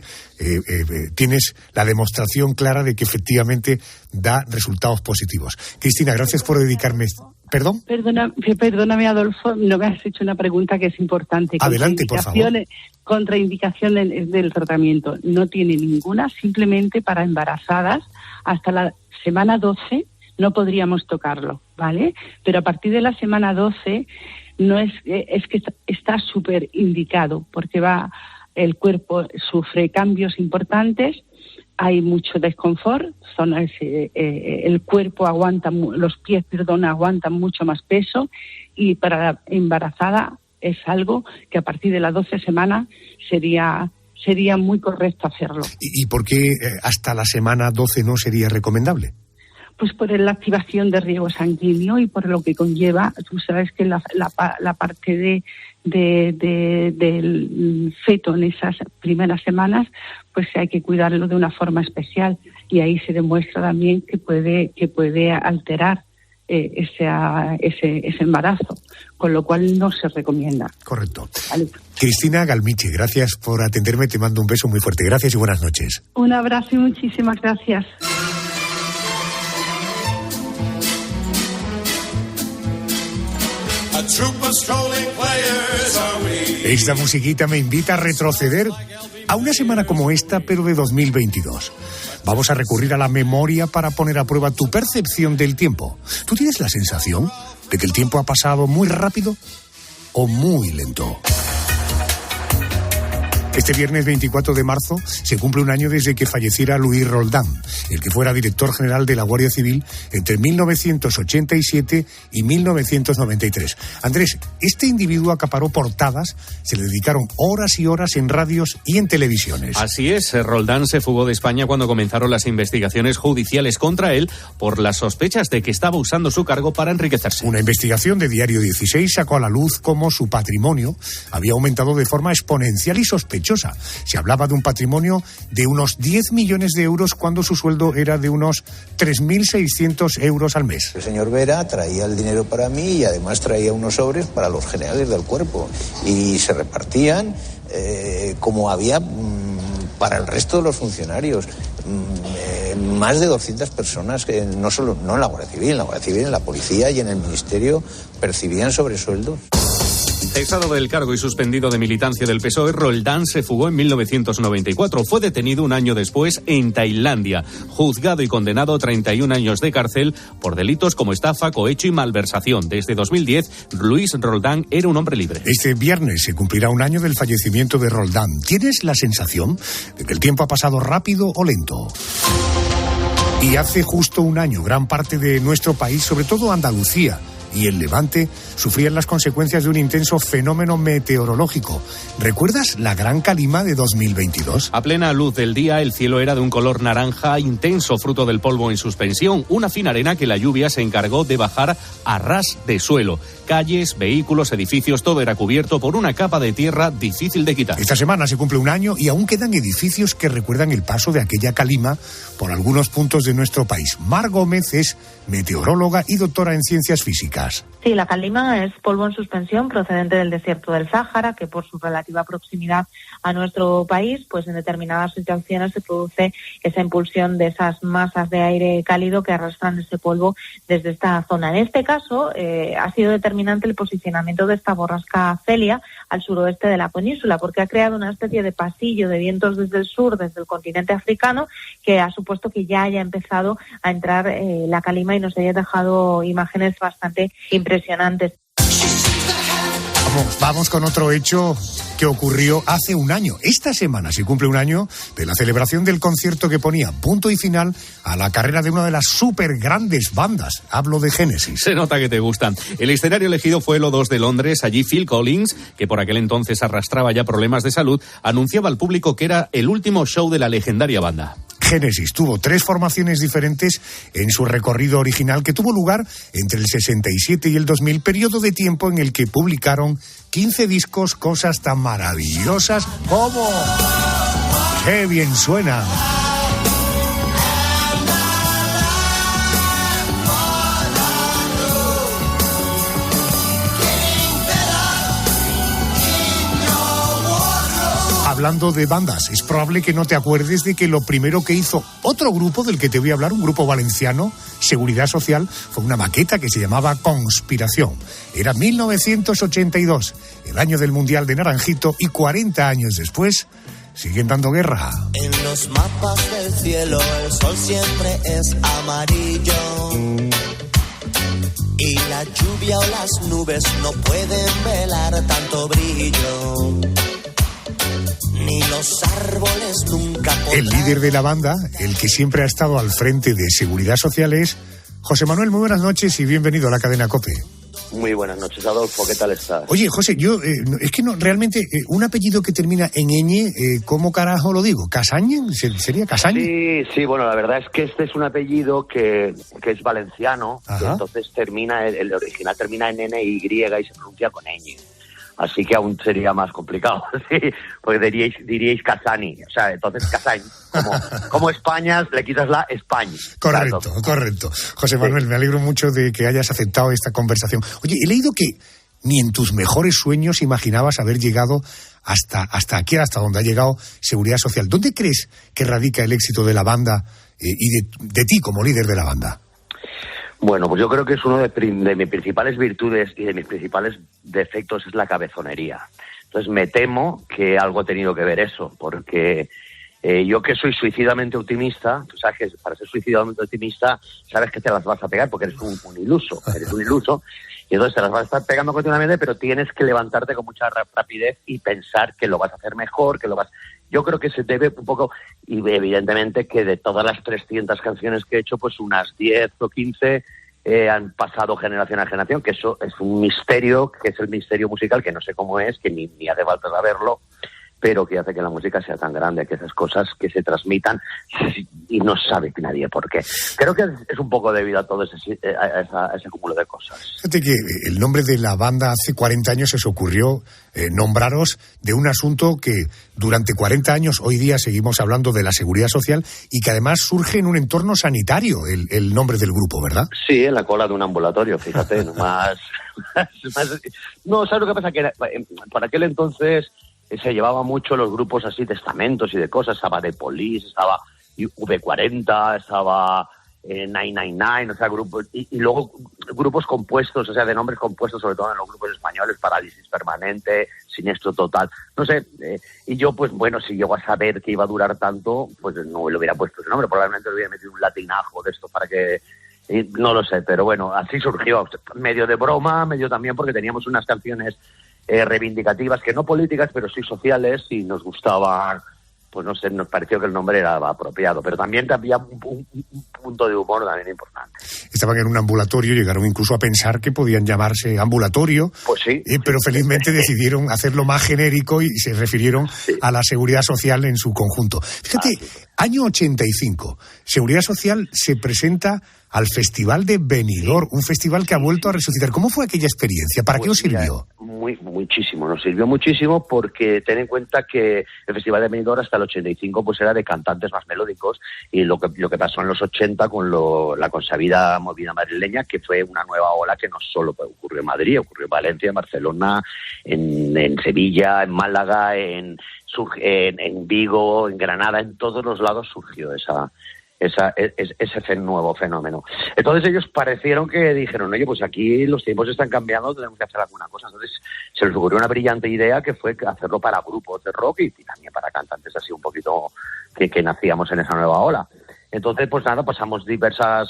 tienes la demostración clara de que efectivamente da resultados positivos. Cristina, gracias por dedicarme... ¿Perdón? Perdóname, Adolfo, no me has hecho una pregunta que es importante. Adelante, por favor. Contraindicación del tratamiento. No tiene ninguna, simplemente para embarazadas hasta la semana 12 no podríamos tocarlo, ¿vale? Pero a partir de la semana 12 no es que está súper indicado, porque el cuerpo sufre cambios importantes, hay mucho desconfort, el cuerpo los pies aguantan mucho más peso, y para la embarazada es algo que a partir de las 12 semanas sería muy correcto hacerlo. ¿Y por qué hasta la semana 12 no sería recomendable? Pues por la activación de riego sanguíneo y por lo que conlleva. Tú sabes que la parte del feto en esas primeras semanas, pues hay que cuidarlo de una forma especial, y ahí se demuestra también que puede alterar ese embarazo, con lo cual no se recomienda. Correcto. ¿Vale? Cristina Galmiche, gracias por atenderme, te mando un beso muy fuerte. Gracias y buenas noches. Un abrazo y muchísimas gracias. Esta musiquita me invita a retroceder a una semana como esta, pero de 2022. Vamos a recurrir a la memoria para poner a prueba tu percepción del tiempo. ¿Tú tienes la sensación de que el tiempo ha pasado muy rápido o muy lento? Este viernes 24 de marzo se cumple un año desde que falleciera Louis Roldán, el que fuera director general de la Guardia Civil entre 1987 y 1993. Andrés, este individuo acaparó portadas, se le dedicaron horas y horas en radios y en televisiones. Así es, Roldán se fugó de España cuando comenzaron las investigaciones judiciales contra él por las sospechas de que estaba usando su cargo para enriquecerse. Una investigación de Diario 16 sacó a la luz cómo su patrimonio había aumentado de forma exponencial y sospechosa. Se hablaba de un patrimonio de unos 10 millones de euros cuando su sueldo era de unos 3.600 euros al mes. El señor Vera traía el dinero para mí y además traía unos sobres para los generales del cuerpo y se repartían como había para el resto de los funcionarios. Más de 200 personas que no en la Guardia Civil, en la policía y en el ministerio percibían sobresueldos. Cesado del cargo y suspendido de militancia del PSOE, Roldán se fugó en 1994. Fue detenido un año después en Tailandia, juzgado y condenado a 31 años de cárcel por delitos como estafa, cohecho y malversación. Desde 2010, Louis Roldán era un hombre libre. Este viernes se cumplirá un año del fallecimiento de Roldán. ¿Tienes la sensación de que el tiempo ha pasado rápido o lento? Y hace justo un año, gran parte de nuestro país, sobre todo Andalucía y el Levante, sufrían las consecuencias de un intenso fenómeno meteorológico. ¿Recuerdas la Gran Calima de 2022? A plena luz del día, el cielo era de un color naranja intenso, fruto del polvo en suspensión, una fina arena que la lluvia se encargó de bajar a ras de suelo. Calles, vehículos, edificios, todo era cubierto por una capa de tierra difícil de quitar. Esta semana se cumple un año y aún quedan edificios que recuerdan el paso de aquella calima por algunos puntos de nuestro país. Mar Gómez es meteoróloga y doctora en ciencias físicas. Sí, la calima es polvo en suspensión procedente del desierto del Sáhara, que por su relativa proximidad a nuestro país, pues en determinadas situaciones se produce esa impulsión de esas masas de aire cálido que arrastran ese polvo desde esta zona. En este caso, ha sido determinante el posicionamiento de esta borrasca Celia al suroeste de la península, porque ha creado una especie de pasillo de vientos desde el sur, desde el continente africano, que ha supuesto que ya haya empezado a entrar la calima y nos haya dejado imágenes bastante impresionantes. Vamos con otro hecho que ocurrió hace un año. Esta semana se cumple un año de la celebración del concierto que ponía punto y final a la carrera de una de las súper grandes bandas. Hablo de Génesis. Se nota que te gustan. El escenario elegido fue el O2 de Londres. Allí Phil Collins, que por aquel entonces arrastraba ya problemas de salud, anunciaba al público que era el último show de la legendaria banda. Génesis tuvo 3 formaciones diferentes en su recorrido original que tuvo lugar entre el 67 y el 2000, periodo de tiempo en el que publicaron 15 discos, cosas tan maravillosas como... ¡Qué bien suena! Hablando de bandas, es probable que no te acuerdes de que lo primero que hizo otro grupo del que te voy a hablar, un grupo valenciano, Seguridad Social, fue una maqueta que se llamaba Conspiración. Era 1982, el año del Mundial de Naranjito, y 40 años después siguen dando guerra. En los mapas del cielo el sol siempre es amarillo y la lluvia o las nubes no pueden velar tanto brillo. Ni los árboles nunca podrán... El líder de la banda, el que siempre ha estado al frente de Seguridad Social, es José Manuel. Muy buenas noches y bienvenido a la cadena COPE. Muy buenas noches, Adolfo. ¿Qué tal estás? Oye, José, yo es que no realmente un apellido que termina en ñ, ¿cómo carajo lo digo? ¿Casaña? ¿Sería Casaña? Sí, bueno, la verdad es que este es un apellido que es valenciano, que entonces termina, el original termina en NY y se pronuncia con ñ. Así que aún sería más complicado, ¿sí? Porque diríais Casani, o sea, entonces Casañ, como España, le quitas la España. Correcto. José Manuel, me alegro mucho de que hayas aceptado esta conversación. Oye, he leído que ni en tus mejores sueños imaginabas haber llegado hasta aquí, hasta donde ha llegado Seguridad Social. ¿Dónde crees que radica el éxito de la banda y de ti como líder de la banda? Bueno, pues yo creo que es uno de mis principales virtudes y de mis principales defectos es la cabezonería. Entonces me temo que algo ha tenido que ver eso, porque Yo que soy suicidamente optimista, tú sabes que para ser suicidamente optimista sabes que te las vas a pegar porque eres un iluso, y entonces te las vas a estar pegando continuamente, pero tienes que levantarte con mucha rapidez y pensar que lo vas a hacer mejor, Yo creo que se debe un poco, y evidentemente que de todas las 300 canciones que he hecho, pues unas 10 o 15 han pasado generación a generación, que eso es un misterio, que es el misterio musical, que no sé cómo es, que ni hace falta saberlo, pero que hace que la música sea tan grande, que esas cosas que se transmitan y no sabe nadie por qué. Creo que es un poco debido a todo ese cúmulo de cosas. Fíjate que el nombre de la banda hace 40 años se os ocurrió nombraros de un asunto que durante 40 años hoy día seguimos hablando de la seguridad social y que además surge en un entorno sanitario el nombre del grupo, ¿verdad? Sí, en la cola de un ambulatorio, fíjate, nomás. No, ¿sabes lo que pasa? Que por aquel entonces se llevaba mucho los grupos así de estamentos y de cosas, estaba The Police, estaba V40, estaba 999, o sea, grupos, y luego grupos compuestos, o sea, de nombres compuestos, sobre todo en los grupos españoles, Parálisis Permanente, Siniestro Total, no sé, y yo, pues bueno, si llego a saber que iba a durar tanto, pues no le hubiera puesto ese nombre, probablemente le hubiera metido un latinajo de esto para que... no lo sé, pero bueno, así surgió, medio de broma, medio también porque teníamos unas canciones reivindicativas, que no políticas, pero sí sociales, y nos gustaban, pues no sé, nos pareció que el nombre era apropiado, pero también había un punto de humor también importante. Estaban en un ambulatorio, llegaron incluso a pensar que podían llamarse ambulatorio, pues sí, pero felizmente decidieron hacerlo más genérico y se refirieron a la seguridad social en su conjunto. Fíjate, año 85, Seguridad Social se presenta al Festival de Benidorm, un festival que ha vuelto a resucitar. ¿Cómo fue aquella experiencia? ¿Para qué os sirvió? Muchísimo, nos sirvió muchísimo porque ten en cuenta que el Festival de Benidorm hasta el 85 pues era de cantantes más melódicos, y lo que pasó en los 80 con la consabida movida madrileña, que fue una nueva ola que no solo ocurrió en Madrid, ocurrió en Valencia, en Barcelona, en Sevilla, en Málaga, en Vigo, en Granada, en todos los lados surgió ese nuevo fenómeno. Entonces ellos parecieron que dijeron, oye, pues aquí los tiempos están cambiando, tenemos que hacer alguna cosa. Entonces se les ocurrió una brillante idea, que fue hacerlo para grupos de rock y también para cantantes así un poquito que nacíamos en esa nueva ola. Entonces, pues nada, pasamos diversas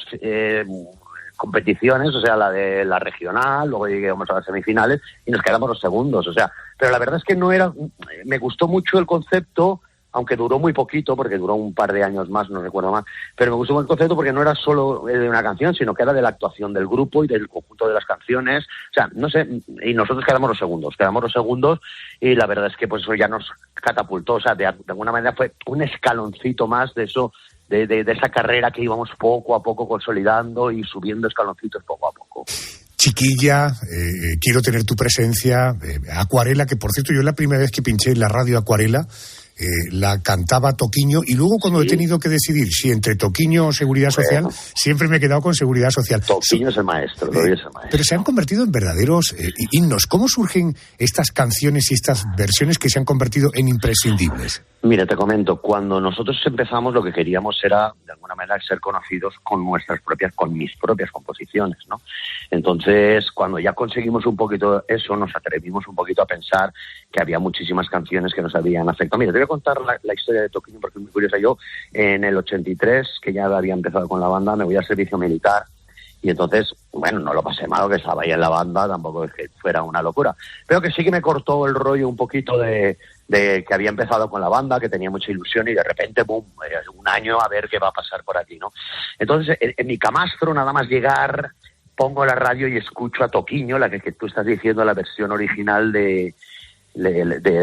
competiciones, o sea, la de la regional, luego llegamos a las semifinales y nos quedamos los segundos, o sea, pero la verdad es que me gustó mucho el concepto, aunque duró muy poquito, porque duró un par de años más, no recuerdo más, pero me gustó el concepto porque no era solo de una canción, sino que era de la actuación del grupo y del conjunto de las canciones, o sea, no sé, y nosotros quedamos los segundos, y la verdad es que pues eso ya nos catapultó, o sea, de alguna manera fue un escaloncito más de eso, de esa carrera que íbamos poco a poco consolidando y subiendo escaloncitos poco a poco. Chiquilla, quiero tener tu presencia, Acuarela, que por cierto yo la primera vez que pinché en la radio Acuarela, la cantaba Toquiño, y luego cuando he tenido que decidir si entre Toquiño o Seguridad Social, siempre me he quedado con Seguridad Social. Toquiño es el maestro, pero se han convertido en verdaderos himnos. ¿Cómo surgen estas canciones y estas versiones que se han convertido en imprescindibles? Mira, te comento, cuando nosotros empezamos lo que queríamos era, de alguna manera, ser conocidos con mis propias composiciones, ¿no? Entonces, cuando ya conseguimos un poquito eso, nos atrevimos un poquito a pensar que había muchísimas canciones que nos habían afectado. Mira, te voy a contar la historia de Toquiño porque es muy curiosa. Yo, en el 83, que ya había empezado con la banda, me voy al servicio militar. Y entonces, bueno, no lo pasé mal, que estaba ahí en la banda, tampoco es que fuera una locura. Pero que sí que me cortó el rollo un poquito de que había empezado con la banda, que tenía mucha ilusión, y de repente, boom, un año a ver qué va a pasar por aquí, ¿no? Entonces, en mi camastro, nada más llegar, pongo la radio y escucho a Toquiño, la que tú estás diciendo, la versión original de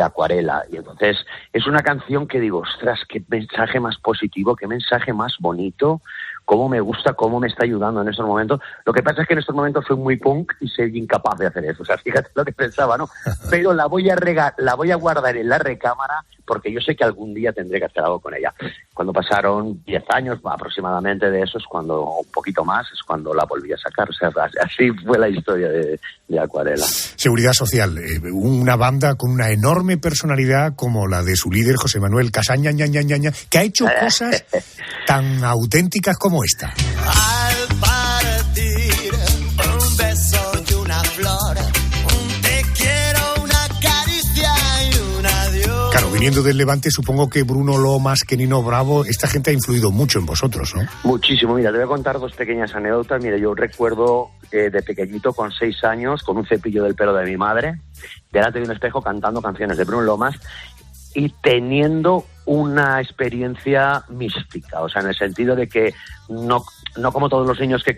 Acuarela. Y entonces es una canción que digo, ostras, qué mensaje más positivo, qué mensaje más bonito, cómo me gusta, cómo me está ayudando en estos momentos. Lo que pasa es que en estos momentos soy muy punk y soy incapaz de hacer eso. O sea, fíjate lo que pensaba, ¿no? Pero la voy a guardar en la recámara porque yo sé que algún día tendré que hacer algo con ella. Cuando pasaron 10 años aproximadamente de eso, es cuando, un poquito más, es cuando la volví a sacar. O sea, así fue la historia de Acuarela. Seguridad Social, una banda con una enorme personalidad como la de su líder, José Manuel Casaña, que ha hecho cosas tan auténticas como esta. Al partir, un beso y una flor, un te quiero, una caricia y un adiós. Claro, viniendo del Levante, supongo que Bruno Lomas, que Nino Bravo, esta gente ha influido mucho en vosotros, ¿no? Muchísimo. Mira, te voy a contar dos pequeñas anécdotas. Mira, yo recuerdo de pequeñito, con 6 años, con un cepillo del pelo de mi madre, delante de un espejo cantando canciones de Bruno Lomas y teniendo una experiencia mística, o sea, en el sentido de que no como todos los niños que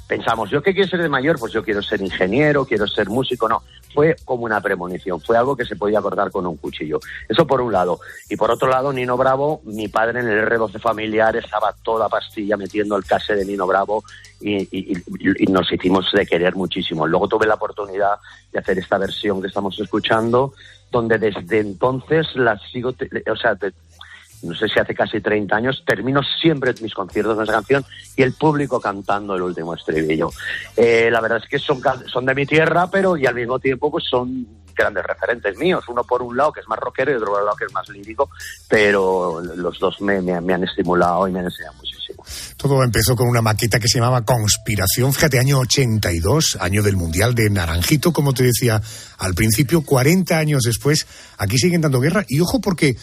pensamos, ¿yo qué quiero ser de mayor? Pues yo quiero ser ingeniero, quiero ser músico, no. Fue como una premonición, fue algo que se podía cortar con un cuchillo. Eso por un lado. Y por otro lado, Nino Bravo, mi padre en el R12 familiar estaba toda pastilla metiendo el cassette de Nino Bravo y nos hicimos de querer muchísimo. Luego tuve la oportunidad de hacer esta versión que estamos escuchando, donde desde entonces la sigo, no sé si hace casi 30 años, termino siempre mis conciertos con esa canción y el público cantando el último estribillo. La verdad es que son de mi tierra, pero y al mismo tiempo pues son grandes referentes míos. Uno por un lado que es más rockero y otro por el lado que es más lírico, pero los dos me han estimulado y me han enseñado muchísimo. Todo empezó con una maqueta que se llamaba Conspiración, fíjate, año 82, año del Mundial de Naranjito, como te decía al principio, 40 años después, aquí siguen dando guerra. Y ojo porque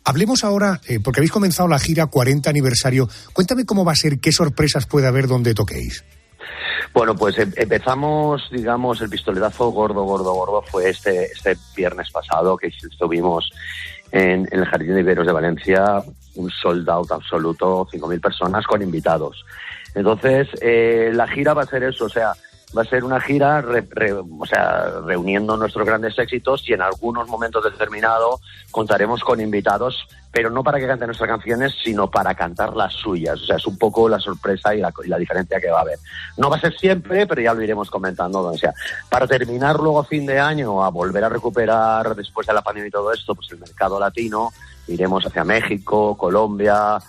hablemos ahora, porque habéis comenzado la gira 40 aniversario. Cuéntame cómo va a ser, qué sorpresas puede haber donde toquéis. Bueno, pues empezamos, digamos, el pistoletazo gordo fue este viernes pasado, que estuvimos en el Jardín de Iberos de Valencia, un sold out absoluto, 5.000 personas con invitados. Entonces, la gira va a ser eso, o sea, va a ser una gira reuniendo nuestros grandes éxitos y en algunos momentos determinados contaremos con invitados, pero no para que canten nuestras canciones, sino para cantar las suyas. O sea, es un poco la sorpresa y la diferencia que va a haber. No va a ser siempre, pero ya lo iremos comentando donde sea. Para terminar luego a fin de año, a volver a recuperar después de la pandemia y todo esto, pues el mercado latino, iremos hacia México, Colombia,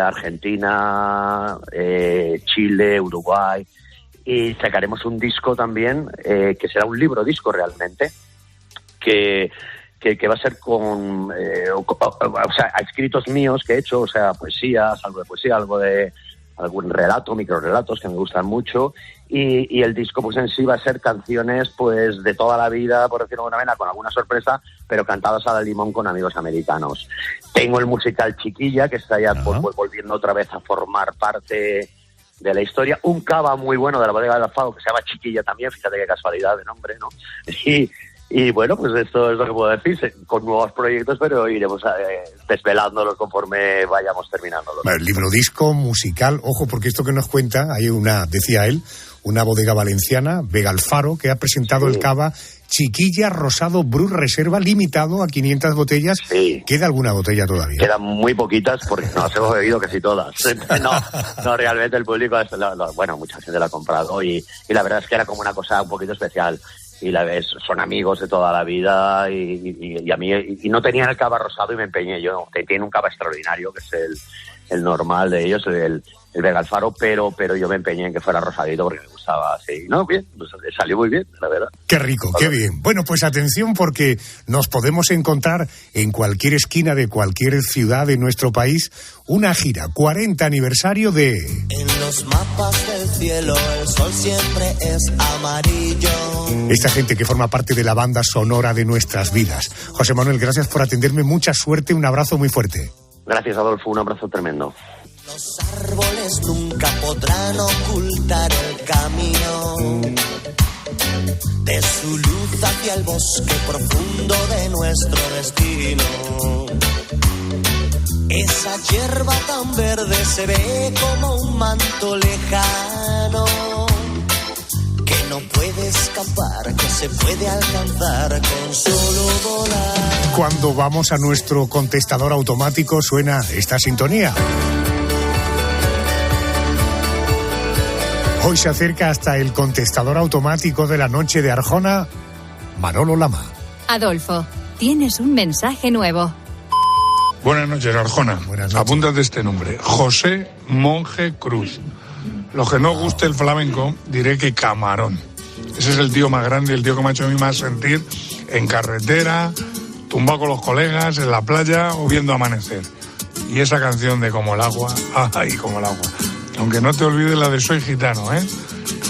Argentina, Chile, Uruguay. Y sacaremos un disco también, que será un libro disco realmente, que va a ser con escritos míos que he hecho, o sea, poesías, algo de poesía, algo de algún relato, microrelatos que me gustan mucho, y el disco pues en sí va a ser canciones pues de toda la vida, por decirlo de alguna manera, con alguna sorpresa, pero cantadas a la limón con amigos americanos. Tengo el musical Chiquilla, que está ya volviendo otra vez a formar parte de la historia, un cava muy bueno de la bodega del Alfado que se llama Chiquilla también, fíjate qué casualidad de nombre, ¿no? Y bueno, pues esto es lo que puedo decir, con nuevos proyectos, pero iremos desvelándolos conforme vayamos terminándolos. El libro disco, musical, ojo, porque esto que nos cuenta, hay decía él, una bodega valenciana, Vega Alfaro, que ha presentado el cava Chiquilla Rosado Brut Reserva, limitado a 500 botellas. Sí. ¿Queda alguna botella todavía? Quedan muy poquitas porque nos hemos bebido casi todas. No, realmente el público, mucha gente la ha comprado y la verdad es que era como una cosa un poquito especial. Y la ves, son amigos de toda la vida y a mí y no tenían el cava rosado y me empeñé yo. Tiene un cava extraordinario que es el normal de ellos, el Vega Alfaro, pero yo me empeñé en que fuera rosadito porque me gustaba así. No, bien, pues salió muy bien, la verdad. Qué rico, qué bien. Bueno, pues atención porque nos podemos encontrar en cualquier esquina de cualquier ciudad de nuestro país una gira, 40 aniversario de... En los mapas del cielo el sol siempre es amarillo. Esta gente que forma parte de la banda sonora de nuestras vidas. José Manuel, gracias por atenderme, mucha suerte, un abrazo muy fuerte. Gracias, Adolfo, un abrazo tremendo. Los árboles nunca podrán ocultar el camino de su luz hacia el bosque profundo de nuestro destino. Esa hierba tan verde se ve como un manto lejano que no puede escapar, que se puede alcanzar con solo volar. Cuando vamos a nuestro contestador automático suena esta sintonía. Hoy se acerca hasta el contestador automático de la noche de Arjona, Manolo Lama. Adolfo, tienes un mensaje nuevo. Buenas noches, Arjona. Buenas noches. Apúntate este nombre, José Monje Cruz. Lo que no guste el flamenco, diré que Camarón. Ese es el tío más grande, el tío que me ha hecho a mí más sentir en carretera, tumbado con los colegas, en la playa o viendo amanecer. Y esa canción de Como el agua, ay, como el agua. Aunque no te olvides la de Soy Gitano, ¿eh?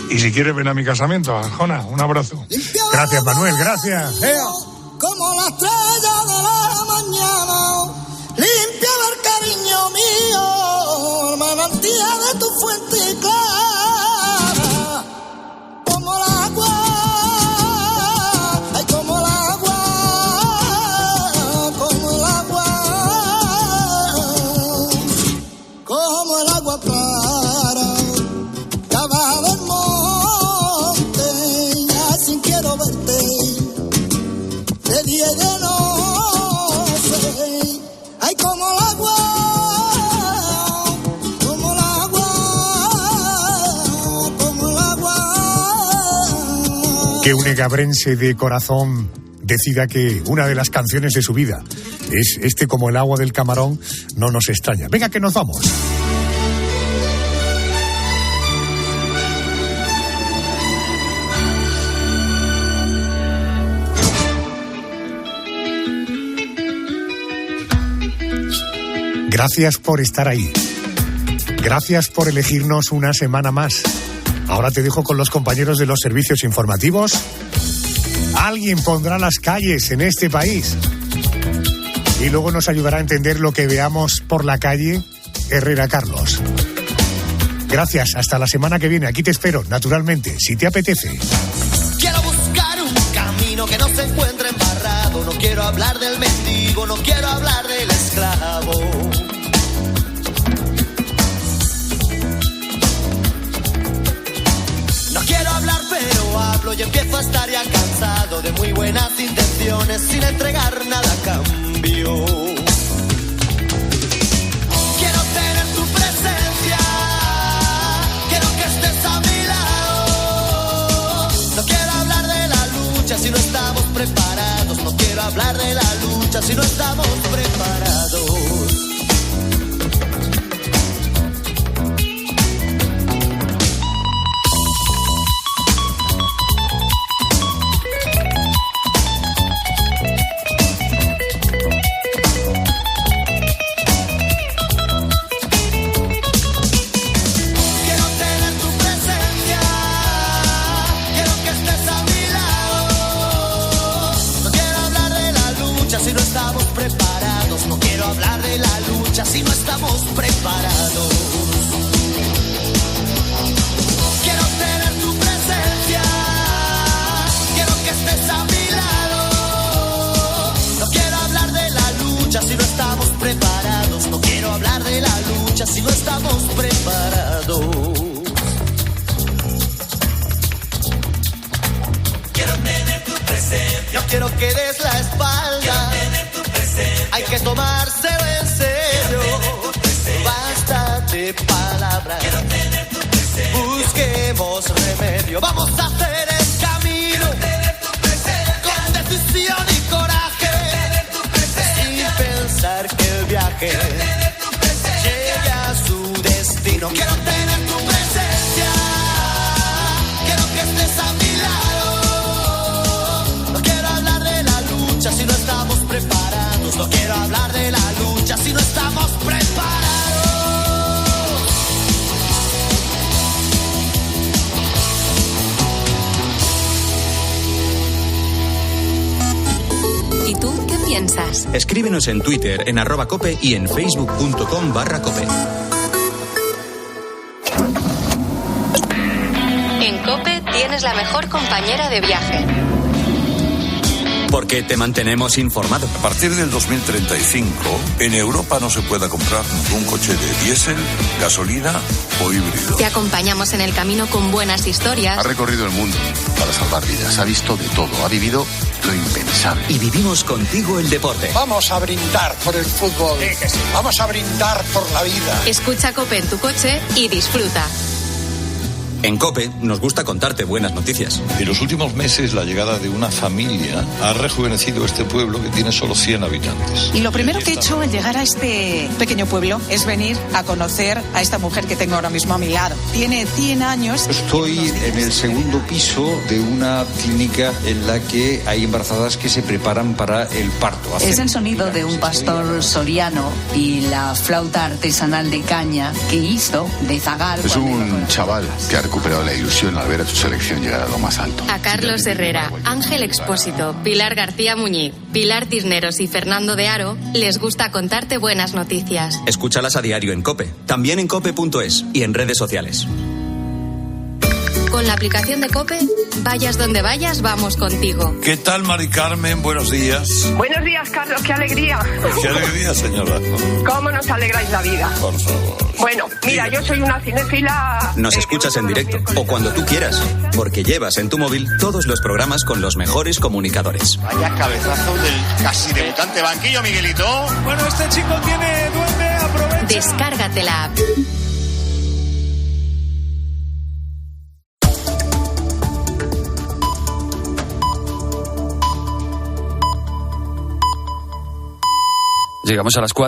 Y si quieres ven a mi casamiento, Arjona, un abrazo. Gracias, Manuel, gracias. Como la estrella de la Que un egabrense de corazón decida que una de las canciones de su vida es este como el agua del camarón, no nos extraña. Venga, que nos vamos. Gracias por estar ahí. Gracias por elegirnos una semana más. Ahora te dejo con los compañeros de los servicios informativos. Alguien pondrá las calles en este país y luego nos ayudará a entender lo que veamos por la calle Herrera Carlos. Gracias, hasta la semana que viene. Aquí te espero, naturalmente, si te apetece. Quiero buscar un camino que no se encuentre embarrado. No quiero hablar del mendigo, no quiero hablar del esclavo. No quiero hablar, pero hablo y empiezo a estar ya cansado de muy buenas intenciones sin entregar nada a cambio. Quiero tener tu presencia, quiero que estés a mi lado. No quiero hablar de la lucha si no estamos preparados. No quiero hablar de la lucha si no estamos preparados. Si no estamos preparados, quiero tener tu presencia, quiero que estés a mi lado. No quiero hablar de la lucha si no estamos preparados. No quiero hablar de la lucha si no estamos preparados. Quiero tener tu presencia, no quiero que des la espalda. Quiero tener tu presencia, hay que tomárselo en serio. Basta de palabras, busquemos remedio. Vamos a hacer el camino con decisión y coraje, sin pensar que el viaje llegue a su destino. Quiero tener tu presencia, quiero que estés a mi lado. No quiero hablar de la lucha si no estamos preparados. No quiero hablar de la lucha si no estamos preparados. ¿Y tú qué piensas? Escríbenos en Twitter, en @cope y en facebook.com/cope. En COPE tienes la mejor compañera de viaje. Porque te mantenemos informado. A partir del 2035, en Europa no se pueda comprar ningún coche de diésel, gasolina o híbrido. Te acompañamos en el camino con buenas historias. Ha recorrido el mundo para salvar vidas, ha visto de todo, ha vivido lo impensable. Y vivimos contigo el deporte. Vamos a brindar por el fútbol. Sí, que sí. Vamos a brindar por la vida. Escucha COPE en tu coche y disfruta. En COPE nos gusta contarte buenas noticias. En los últimos meses, la llegada de una familia ha rejuvenecido este pueblo que tiene solo 100 habitantes. Y lo primero que he hecho al llegar a este pequeño pueblo es venir a conocer a esta mujer que tengo ahora mismo a mi lado. Tiene 100 años. Estoy en el segundo piso de una clínica en la que hay embarazadas que se preparan para el parto. Es el sonido de un pastor soriano y la flauta artesanal de caña que hizo de zagal. Es un chaval que ha recuperado la ilusión al ver a su selección llegar a lo más alto. A Carlos Herrera, Ángel Expósito, Pilar García Muñiz, Pilar Cisneros y Fernando de Aro les gusta contarte buenas noticias. Escúchalas a diario en COPE, también en cope.es y en redes sociales. Con la aplicación de COPE, vayas donde vayas, vamos contigo. ¿Qué tal, Mari Carmen? Buenos días. Buenos días, Carlos, qué alegría. Qué alegría, señora. ¿Cómo nos alegráis la vida? Por favor. Bueno, mira, yo soy una cinéfila... Nos escuchas en directo o cuando tú quieras, porque llevas en tu móvil todos los programas con los mejores comunicadores. Vaya cabezazo del casi debutante banquillo, Miguelito. Bueno, este chico tiene duende, aprovecha. Descárgate la app. Llegamos a las 4.